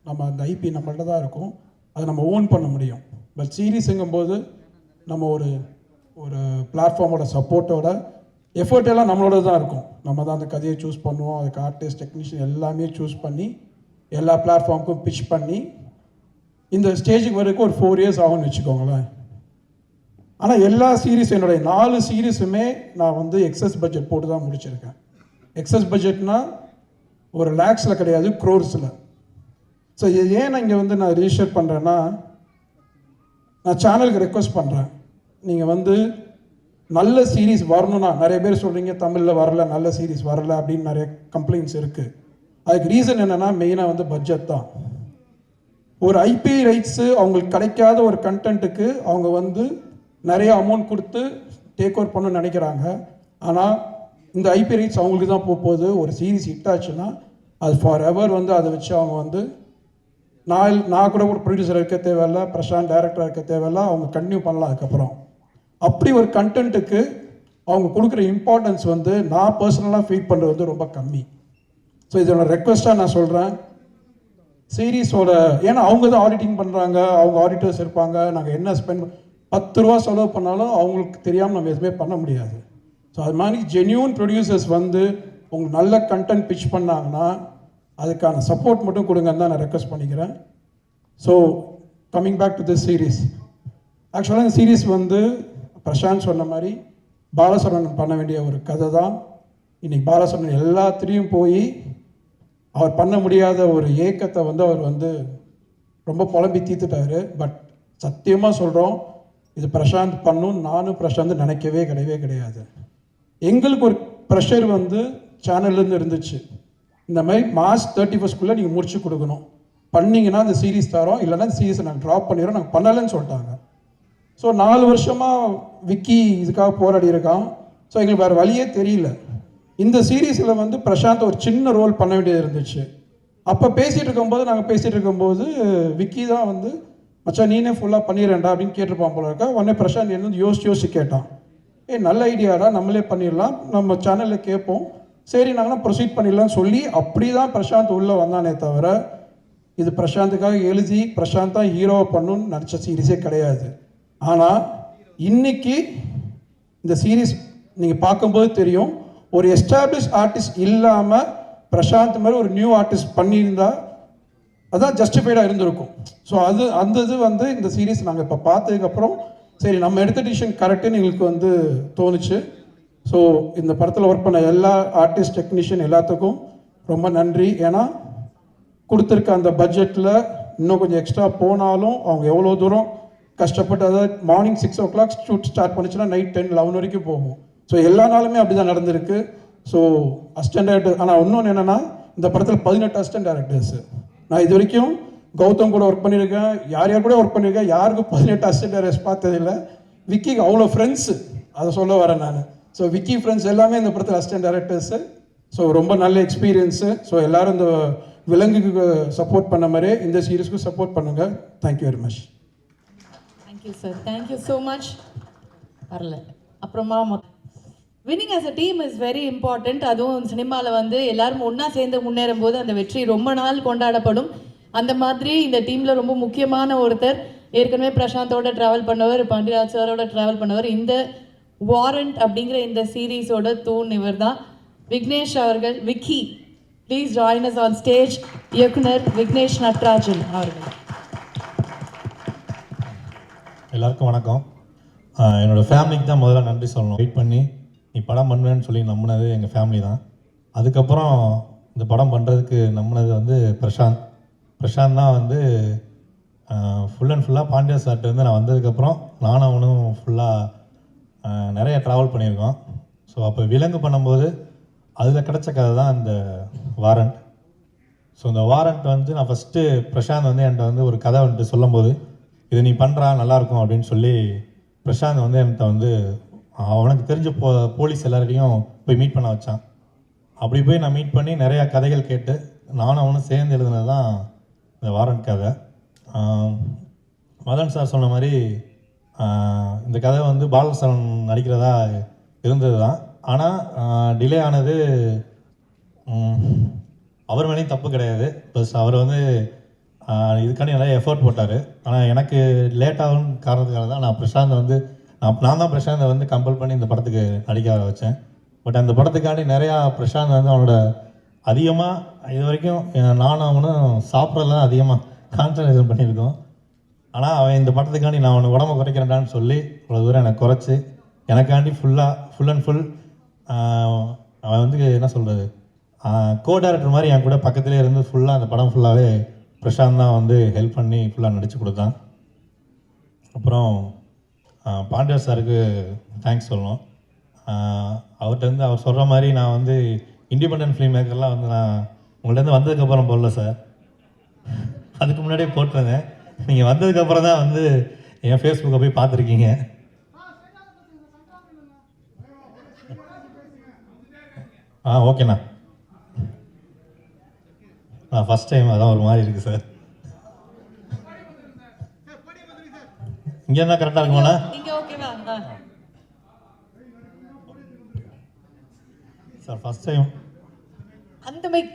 நம்ம அந்த ஐபி நம்மள்ட்ட தான் இருக்கும், அதை நம்ம ஓன் பண்ண முடியும். பட் சீரீஸுங்கும்போது நம்ம ஒரு பிளாட்ஃபார்மோட சப்போர்ட்டோட எஃபர்ட் எல்லாம் நம்மளோட தான் இருக்கும். நம்ம தான் அந்த கதையை சூஸ் பண்ணுவோம், அதுக்கு ஆர்டிஸ்ட், டெக்னீஷியன் எல்லாமே சூஸ் பண்ணி எல்லா பிளாட்ஃபார்முக்கும் பிச் பண்ணி இந்த ஸ்டேஜுக்கு வரைக்கும் ஒரு 4 இயர்ஸ் ஆகும்னு வச்சுக்கோங்களேன். ஆனால் எல்லா சீரீஸ், என்னுடைய 4 சீரீஸுமே நான் எக்ஸஸ் பட்ஜெட் போட்டு தான் முடிச்சிருக்கேன். எக்ஸஸ் பட்ஜெட்னா ஒரு லேக்ஸில் கிடையாது, க்ரோர்ஸில். ஸோ இது ஏன் நான் இங்கே நான் ரிஜிஸ்டர் பண்ணுறேன்னா, நான் சேனலுக்கு ரெக்வஸ்ட் பண்ணுறேன், நீங்கள் நல்ல சீரீஸ் வரணும்னா, நிறைய பேர் சொல்கிறீங்க தமிழில் வரல, நல்ல சீரீஸ் வரல அப்படின்னு நிறைய கம்ப்ளைண்ட்ஸ் இருக்குது. அதுக்கு ரீசன் என்னென்னா மெயினாக பட்ஜெட் தான். ஒரு ஐபி ரைட்ஸு அவங்களுக்கு கிடைக்காத ஒரு கண்டென்ட்டுக்கு அவங்க நிறைய அமௌண்ட் கொடுத்து டேக் ஓவர் பண்ணணும்னு நினைக்கிறாங்க. ஆனால் இந்த ஐபி ரைட்ஸ் அவங்களுக்கு தான் போகுது. ஒரு சீரீஸ் ஹிட் ஆச்சுன்னா அது ஃபார் எவர் அதை வச்சு அவங்க நான் கூட ஒரு ப்ரொடியூசர் இருக்க தேவையில்ல, பிரசாந்த் டைரக்டராக இருக்க தேவையில்ல, அவங்க கண்டினியூ பண்ணலாம். அதுக்கப்புறம் அப்படி ஒரு கண்டென்ட்டுக்கு அவங்க கொடுக்குற இம்பார்ட்டன்ஸ் நான் பர்சனலாக ஃபீல் பண்ணுறது ரொம்ப கம்மி. ஸோ இதோட ரெக்வெஸ்ட்டாக நான் சொல்கிறேன், சீரீஸோட, ஏன்னா அவங்க தான் ஆடிட்டிங் பண்ணுறாங்க, அவங்க ஆடிட்டர்ஸ் இருப்பாங்க, நாங்கள் என்ன ஸ்பெண்ட் 10 ரூபா செலவு பண்ணாலும் அவங்களுக்கு தெரியாமல் நம்ம எதுவுமே பண்ண முடியாது. ஸோ அது மாதிரி ஜென்யூன் ப்ரொடியூசர்ஸ் வந்து உங்களுக்கு நல்ல கண்டென்ட் பிச் பண்ணாங்கன்னா அதுக்கான சப்போர்ட் மட்டும் கொடுங்கன்னு தான் நான் ரெக்வஸ்ட் பண்ணிக்கிறேன். So coming back to this series, ஆக்சுவலாக இந்த சீரீஸ் வந்து பிரசாந்த் சொன்ன மாதிரி பாலசரவணன் பண்ண வேண்டிய ஒரு கதை தான். இன்றைக்கி பாலசரவணன் எல்லாத்துலேயும் போய் அவர் பண்ண முடியாத ஒரு ஏக்கத்தை வந்து அவர் வந்து ரொம்ப புலம்பி தீர்த்துட்டாரு. பட் சத்தியமாக சொல்கிறோம், இது பிரசாந்த் பண்ணும் நானும் பிரசாந்த் நினைக்கவே கிடையாது. எங்களுக்கு ஒரு ப்ரெஷர் வந்து சேனல்லேருந்து இருந்துச்சு, இந்த மாதிரி மார்ச் 31 நீங்கள் முடிச்சு கொடுக்கணும், பண்ணிங்கன்னா இந்த சீரீஸ் தரோம், இல்லைன்னா இந்த சீரீஸை நாங்கள் ட்ராப் பண்ணிடுறோம், நாங்கள் பண்ணலைன்னு சொல்லிட்டாங்க. ஸோ 4 வருஷமாக விக்கி இதுக்காக போராடி இருக்கான். ஸோ எங்களுக்கு வேறு வழியே தெரியல. இந்த சீரீஸில் வந்து பிரசாந்த் ஒரு சின்ன ரோல் பண்ண வேண்டியது இருந்துச்சு. அப்போ நாங்கள் பேசிகிட்டு இருக்கும்போது விக்கி தான் வந்து மச்சான் நீனே ஃபுல்லாக பண்ணிடுறேன்டா அப்படின்னு கேட்டிருப்பான் போல இருக்கா. உடனே பிரசாந்த் என்ன யோசிச்சு கேட்டான், நல்ல ஐடியாடா, நம்மளே பண்ணிடலாம், நம்ம சேனலில் கேட்போம், சரி நாங்களாம் ப்ரொசீட் பண்ணிடலாம்னு சொல்லி அப்படி தான் பிரசாந்த் உள்ளே வந்தானே தவிர இது பிரசாந்துக்காக எழுதி பிரசாந்த் தான் ஹீரோவை பண்ணணும்னு நினச்ச சீரீஸே கிடையாது. ஆனால் இன்னைக்கு இந்த சீரீஸ் நீங்கள் பார்க்கும்போது தெரியும், ஒரு எஸ்டாப்ளிஷ் ஆர்டிஸ்ட் இல்லாமல் பிரசாந்த் மாதிரி ஒரு நியூ ஆர்டிஸ்ட் பண்ணியிருந்தா அதான் ஜஸ்டிஃபைடாக இருந்திருக்கும். ஸோ அந்த இது வந்து இந்த சீரீஸ் நாங்கள் இப்போ பார்த்ததுக்கப்புறம் சரி நம்ம எடுத்த டிசிஷன் கரெக்டுன்னு எங்களுக்கு வந்து தோணுச்சு. ஸோ இந்த படத்தில் ஒர்க் பண்ண எல்லா ஆர்டிஸ்ட் டெக்னீஷியன் எல்லாத்துக்கும் ரொம்ப நன்றி. ஏன்னா கொடுத்துருக்க அந்த பட்ஜெட்டில் இன்னும் கொஞ்சம் எக்ஸ்ட்ரா போனாலும் அவங்க எவ்வளோ தூரம் கஷ்டப்பட்டு, அதாவது மார்னிங் 6 o'clock ஷூட் ஸ்டார்ட் பண்ணிச்சுன்னா நைட் 10, 11 வரைக்கும் போகும். ஸோ எல்லா நாளுமே அப்படி தான் நடந்திருக்கு. ஸோ அசிஸ்டன்ட் டைரக்டர், ஆனால் இன்னொன்று என்னென்னா இந்த படத்தில் 18 அசிஸ்டன்ட் டைரக்டர்ஸு. நான் இது வரைக்கும் கௌதம் கூட ஒர்க் பண்ணியிருக்கேன், யார் கூட ஒர்க் பண்ணியிருக்கேன், யாருக்கும் 18 அசிஸ்டன்ட் டைரக்டர்ஸ் பார்த்ததில்லை. விக்கிக்கு அவ்வளோ ஃப்ரெண்ட்ஸு, அதை சொல்ல வரேன் நான். ஸோ விக்கி ஃப்ரெண்ட்ஸ் எல்லாமே இந்த படத்தில் அசிஸ்டன்ட் டைரக்டர்ஸு. ஸோ ரொம்ப நல்ல எக்ஸ்பீரியன்ஸு. ஸோ எல்லோரும் இந்த விலங்குக்கு சப்போர்ட் பண்ண மாதிரியே இந்த சீரீஸ்க்கு சப்போர்ட் பண்ணுங்கள். Thank you very much. Thank you sir, thank you so much. வரல அப்புறமா winning as a team is very important. அதுவும் சினிமாவில் வந்து எல்லாரும் ஒன்றா சேர்ந்து முன்னேறும் போது அந்த வெற்றி ரொம்ப நாள் கொண்டாடப்படும். அந்த மாதிரி இந்த டீமில் ரொம்ப முக்கியமான ஒருத்தர், ஏற்கனவே பிரசாந்தோட ட்ராவல் பண்ணவர், பாண்டியராஜ் சாரோட ட்ராவல் பண்ணவர், இந்த வாரண்ட் அப்படிங்கிற இந்த சீரீஸோட தூண் இவர் தான் விக்னேஷ் அவர்கள். Vicky, please join us on stage. இயக்குனர் விக்னேஷ் நட்ராஜன் அவர்கள். எல்லாருக்கும் வணக்கம். என்னோடய ஃபேமிலிக்கு தான் முதல்ல நன்றி சொல்லணும். வெயிட் பண்ணி நீ படம் பண்ணுவேன்னு சொல்லி நம்பினது எங்கள் ஃபேமிலி தான். அதுக்கப்புறம் இந்த படம் பண்ணுறதுக்கு நம்பினது வந்து பிரசாந்த் தான் வந்து ஃபுல் அண்ட் ஃபுல்லாக பாண்டியா சார்ட்டு வந்து நான் வந்ததுக்கப்புறம் நானும் அவனும் ஃபுல்லாக நிறைய ட்ராவல் பண்ணியிருக்கோம். ஸோ அப்போ விலங்கு பண்ணும்போது அதில் கிடச்ச கதை தான் இந்த வாரண்ட். ஸோ இந்த வாரண்ட் வந்து நான் ஃபஸ்ட்டு பிரசாந்த் வந்து என்கிட்ட வந்து ஒரு கதை வந்துட்டு சொல்லும்போது இது நீ பண்ணுறா நல்லாயிருக்கும் அப்படின்னு சொல்லி பிரசாந்த் வந்து என்கிட்ட வந்து அவனுக்கு தெரிஞ்ச போலீஸ் எல்லார்டையும் போய் மீட் பண்ண வச்சான். அப்படி போய் நான் மீட் பண்ணி நிறையா கதைகள் கேட்டு நானும் அவனும் சேர்ந்து எழுதுனது தான் இந்த வாரண்ட் கதை. மதன் சார் சொன்ன மாதிரி இந்த கதை வந்து பாலசரன் நடிக்கிறதா இருந்தது தான். ஆனால் டிலே ஆனது அவர் மேலேயும் தப்பு கிடையாது. ப்ளஸ் அவர் வந்து இதுக்காண்டி நிறைய எஃபர்ட் போட்டார். ஆனால் எனக்கு லேட் ஆகும் காரணத்துக்காக தான் நான் பிரசாந்தை வந்து நான் தான் பிரசாந்தை வந்து கம்பல் பண்ணி இந்த படத்துக்கு நடிக்க வச்சேன். பட் அந்த படத்துக்காண்டி நிறையா பிரசாந்த் வந்து அவனோட அதிகமாக இது வரைக்கும் நானும் அவனும் சாப்பிட்றதுலாம் அதிகமாக கான்சன்ட்ரேஷன் பண்ணியிருக்கோம். ஆனால் அவன் இந்த படத்துக்காண்டி நான் அவனை உடம்பை குறைக்கிறேன்டான்னு சொல்லி இவ்வளோ தூரம் எனக்கு குறைச்சி எனக்காண்டி ஃபுல் அண்ட் ஃபுல் அவன் வந்து என்ன சொல்கிறது கோ டைரக்டர் மாதிரி என் கூட பக்கத்துலேயே இருந்து ஃபுல்லாக அந்த படம் ஃபுல்லாகவே பிரசாந்த் தான் வந்து ஹெல்ப் பண்ணி ஃபுல்லாக நடித்து கொடுத்தான். அப்புறம் பாண்டியா சாருக்கு தேங்க்ஸ் சொல்லணும். அவர்கிட்ட வந்து அவர் சொல்கிற மாதிரி நான் வந்து இண்டிபெண்டன்ட் ஃபிலிம் மேக்கர்லாம் வந்து நான் உங்கள்கிட்ட வந்ததுக்கப்புறம் போடல சார், அதுக்கு முன்னாடியே போட்டிருந்தேன். நீங்கள் வந்ததுக்கப்புறம் தான் வந்து என் ஃபேஸ்புக்கை போய் பார்த்துருக்கீங்க. ஓகேண்ணா. ஃபஸ்ட் டைம் அதான் ஒரு மாதிரி இருக்குது சார். இங்கே என்ன கரெக்டாக இருக்குமாண்ணா? சார் ஃபஸ்ட் டைம் அந்த mike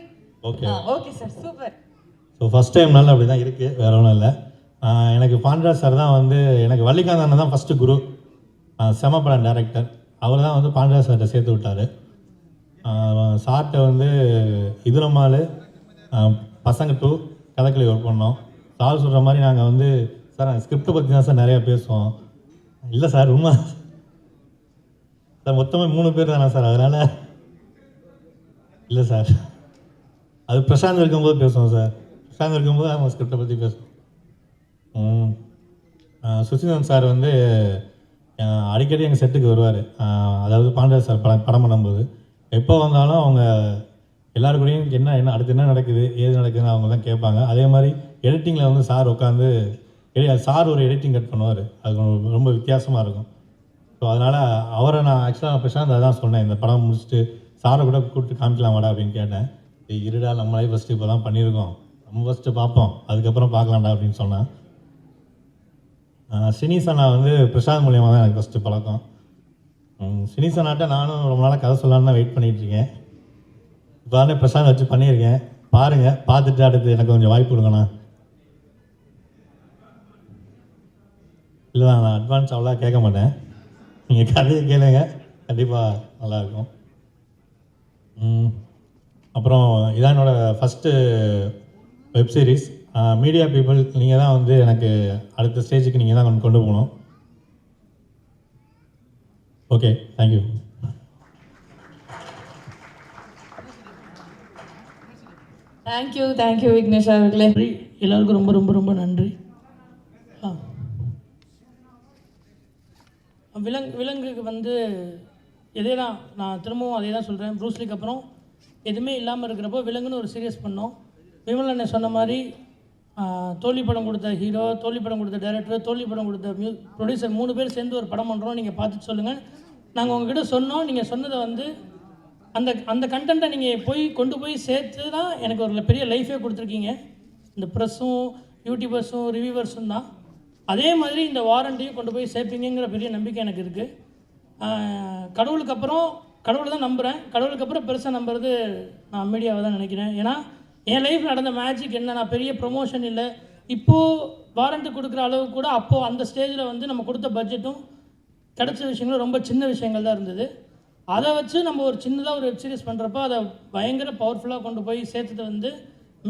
okay okay sir, super. So first டைம்னால அப்படி தான் இருக்குது, வேறு ஒன்றும் இல்லை. எனக்கு பாண்டியராஜ் சார் தான் வந்து எனக்கு வள்ளிகாந்த் அண்ணன் தான் ஃபஸ்ட்டு குரு, செம படம் டைரக்டர். அவர் தான் வந்து பாண்டியராஜ் சார்கிட்ட சேர்த்து விட்டார். சார்கிட்ட வந்து இதுலமால் பசங்க 2 கதகளி ஒர்க் பண்ணோம். சார் சொல்கிற மாதிரி நாங்கள் வந்து சார் நாங்கள் ஸ்கிரிப்டை பற்றி தான் சார் நிறையா பேசுவோம். இல்லை சார் உண்மை சார், மொத்தமாக 3 பேர் தானே சார், அதனால் இல்லை சார் அது பிரசாந்த் இருக்கும்போது பேசுவோம் சார். பிரசாந்த் இருக்கும்போது அவங்க ஸ்கிரிப்டை பற்றி பேசுவோம். சுசீந்திரன் சார் வந்து அடிக்கடி எங்கள் செட்டுக்கு வருவார். அதாவது பாண்டியராஜ் சார் படம் பண்ணும்போது எப்போ வந்தாலும் அவங்க எல்லாருக்கூடையும் என்ன அடுத்து என்ன நடக்குது ஏது நடக்குதுன்னு அவங்க தான் கேட்பாங்க. அதே மாதிரி எடிட்டிங்கில் வந்து சார் உட்காந்து சார் ஒரு எடிட்டிங் கட் பண்ணுவார். அது ரொம்ப வித்தியாசமாக இருக்கும். ஸோ அதனால் அவரை நான் ஆக்சுவலாக பிரசாந்த் அதான் சொன்னேன், இந்த படம் முடிச்சுட்டு சாரை கூட கூப்பிட்டு காமிக்கலாம் வாடா அப்படின்னு கேட்டேன். இருடா நம்மளே ஃபஸ்ட்டு இப்போ தான் பண்ணியிருக்கோம், நம்ம ஃபஸ்ட்டு பார்ப்போம் அதுக்கப்புறம் பார்க்கலாம்டா அப்படின்னு சொன்னேன். சினிசனா வந்து பிரசாந்த் மூலியமாக தான் எனக்கு ஃபஸ்ட்டு பழக்கம். சினிசனாட்ட நானும் ரொம்ப நாளாக கதை சொல்லலான்னு தான் வெயிட் பண்ணிகிட்ருக்கேன். இப்போ தானே பிரசாந்த் வச்சு பண்ணியிருக்கேன், பாருங்கள், பார்த்துட்டு அடுத்து எனக்கு கொஞ்சம் வாய்ப்பு கொடுங்கண்ணா. இல்லை நான் அட்வான்ஸ் அவ்வளோ கேட்க மாட்டேன், நீங்கள் கதையை கேளுங்க, கண்டிப்பாக நல்லாயிருக்கும். அப்புறம் இதான் என்னோடய first web series. Media people நீங்கள் தான் வந்து எனக்கு அடுத்த ஸ்டேஜுக்கு நீங்கள் தான் கொண்டு போகணும். Okay, thank you. தேங்க்யூ விக்னேஷ் அவர்களே. எல்லாருக்கும் ரொம்ப ரொம்ப ரொம்ப நன்றி. விலங்குக்கு வந்து இதே தான், நான் திரும்பவும் அதே தான் சொல்கிறேன். ப்ரூஸ்லிக்கு அப்புறம் எதுவுமே இல்லாமல் இருக்கிறப்போ விலங்குன்னு ஒரு சீரியஸ் பண்ணோம். விமல் அண்ணன் சொன்ன மாதிரி தோல்வி படம் கொடுத்த ஹீரோ, தோல்வி படம் கொடுத்த டைரக்டர், தோல்வி படம் கொடுத்த ப்ரொடியூசர் 3 பேர் சேர்ந்து ஒரு படம் பண்ணுறோம். நீங்கள் பார்த்துட்டு சொல்லுங்கள். நாங்கள் உங்ககிட்ட சொன்னோம், நீங்கள் சொன்னதை வந்து அந்த கண்டென்ட்டை நீங்கள் கொண்டு போய் சேர்த்து தான் எனக்கு ஒரு பெரிய லைஃபே கொடுத்துருக்கீங்க. இந்த ப்ரெஸ்ஸும் யூடியூபர்ஸும் ரிவ்யூவர்ஸும் தான். அதே மாதிரி இந்த வாரண்ட்டையும் கொண்டு போய் சேர்ப்பீங்கிற பெரிய நம்பிக்கை எனக்கு இருக்குது. கடவுளுக்கு அப்புறம் கடவுளை தான் நம்புகிறேன். கடவுளுக்கு அப்புறம் பெருசாக நம்புறது நான் மீடியாவை தான் நினைக்கிறேன். ஏன்னா என் லைஃப்பில் நடந்த மேஜிக் என்ன, நான் பெரிய ப்ரொமோஷன் இல்லை, இப்போது வாரண்ட்டு கொடுக்குற அளவுக்கு கூட அப்போது அந்த ஸ்டேஜில் வந்து நம்ம கொடுத்த பட்ஜெட்டும் கிடச்ச விஷயங்களும் ரொம்ப சின்ன விஷயங்கள் தான் இருந்தது. அதை வச்சு நம்ம ஒரு சின்னதாக ஒரு வெப் சீரிஸ் பண்ணுறப்போ அதை பயங்கர பவர்ஃபுல்லாக கொண்டு போய் சேர்த்துட்டு வந்து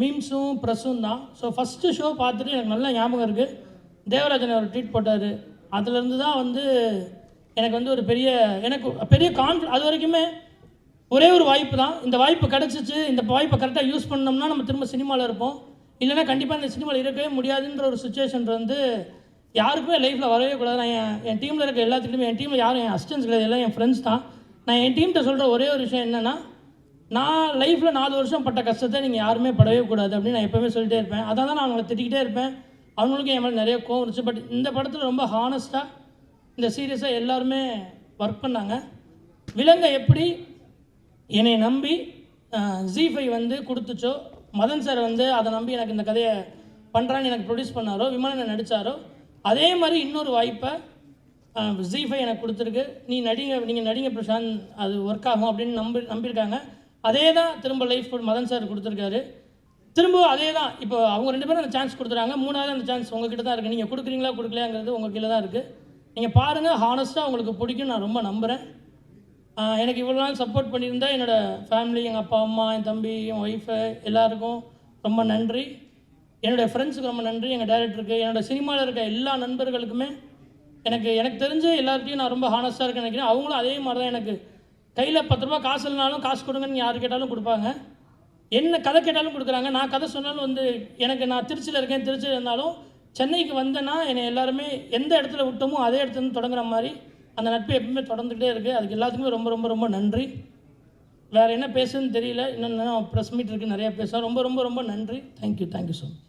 மீம்ஸும் ப்ரெஸ்ஸும் தான். ஸோ ஃபஸ்ட்டு ஷோ பார்த்துட்டு எனக்கு நல்லா ஞாபகம் இருக்குது, தேவராஜன் ஒரு ட்வீட் போட்டார். அதுலேருந்து தான் வந்து எனக்கு வந்து ஒரு பெரிய அது வரைக்குமே ஒரே ஒரு வாய்ப்பு தான். இந்த வாய்ப்பு கிடச்சிச்சு, இந்த வாய்ப்பை கரெக்டாக யூஸ் பண்ணோம்னா நம்ம திரும்ப சினிமாவில் இருப்போம், இல்லைனா கண்டிப்பாக இந்த சினிமாவில் இருக்கவே முடியாதுன்ற ஒரு சுச்சுவேஷன் வந்து யாருக்குமே லைஃப்பில் வரவே கூடாது. நான் என் டீமில் இருக்க எல்லாத்துக்குமே, என் டீமில் யாரும் என் அசிஸ்டன்ஸ் கிடையாது, எல்லாம் என் ஃப்ரெண்ட்ஸ் தான். நான் என் டீம்கிட்ட சொல்கிற ஒரே ஒரு விஷயம் என்னென்னா, நான் லைஃப்பில் 4 வருஷம் பட்ட கஷ்டத்தை நீங்கள் யாருமே படவே கூடாது அப்படின்னு நான் எப்போவுமே சொல்லிட்டே இருப்பேன். அதான் நான் அவங்களை திட்டிக்கிட்டே இருப்பேன். அவங்களுக்கும் என் மேலே நிறைய கோவம் இருந்துச்சு. பட் இந்த படத்தில் ரொம்ப ஹானஸ்ட்டாக இந்த சீரியஸாக எல்லாருமே ஒர்க் பண்ணாங்க. விலங்கை எப்படி என்னை நம்பி ZEE5 வந்து கொடுத்துச்சோ, மதன் சார் வந்து அதை நம்பி எனக்கு இந்த கதையை பண்ணுறான்னு எனக்கு ப்ரொடியூஸ் பண்ணாரோ, விமலனை நடித்தாரோ, அதே மாதிரி இன்னொரு வாய்ப்பை ZEE5 எனக்கு கொடுத்துருக்கு. நீங்கள் நடிங்க பிரசாந்த், அது ஒர்க் ஆகும் அப்படின்னு நம்பியிருக்காங்க. அதே தான் திரும்ப லைஃப் மதன் சார் கொடுத்துருக்காரு. திரும்ப அதே தான் இப்போ அவங்க 2 பேரும் அந்த சான்ஸ் கொடுத்துறாங்க. 3வது அந்த சான்ஸ் உங்ககிட்ட தான் இருக்குது. நீங்கள் கொடுக்குறீங்களா கொடுக்கலையாங்கிறது உங்கள் கீழே தான் இருக்குது. நீங்கள் பாருங்கள், ஹானஸ்ட்டாக உங்களுக்கு பிடிக்கும், நான் ரொம்ப நம்புகிறேன். எனக்கு இவ்வளோ நாள் சப்போர்ட் பண்ணியிருந்தா என்னோடய ஃபேமிலி, எங்கள் அப்பா அம்மா, என் தம்பி, என் ஒய்ஃபு, எல்லாருக்கும் ரொம்ப நன்றி. என்னுடைய ஃப்ரெண்ட்ஸுக்கு ரொம்ப நன்றி, எங்கள் டைரக்டருக்கு, என்னோடய சினிமாவில் இருக்க எல்லா நண்பர்களுக்குமே. எனக்கு தெரிஞ்ச எல்லார்ட்டையும் நான் ரொம்ப ஹானஸ்ட்டாக இருக்கேன்னு நினைக்கிறேன். அவங்களும் அதே மாதிரி தான். எனக்கு கையில் 10 ரூபா காசு இல்லைனாலும் காசு கொடுங்கன்னு யார் கேட்டாலும் கொடுப்பாங்க, என்ன கதை கேட்டாலும் கொடுக்குறாங்க. நான் கதை சொன்னாலும் வந்து நான் திருச்சியில் இருக்கேன், திருச்சியில் இருந்தாலும் சென்னைக்கு வந்தேன்னா என்னை எல்லாருமே எந்த இடத்துல விட்டோமோ அதே இடத்துல தொடங்குற மாதிரி அந்த நட்பு எப்பவுமே தொடர்ந்துகிட்டே இருக்குது. அதுக்கு எல்லாத்துக்குமே ரொம்ப ரொம்ப ரொம்ப நன்றி. வேறு என்ன பேசுன்னு தெரியல, இன்னும் ப்ரெஸ் மீட் இருக்குது, நிறையா பேசுகிறோம். ரொம்ப ரொம்ப ரொம்ப நன்றி. Thank you so much.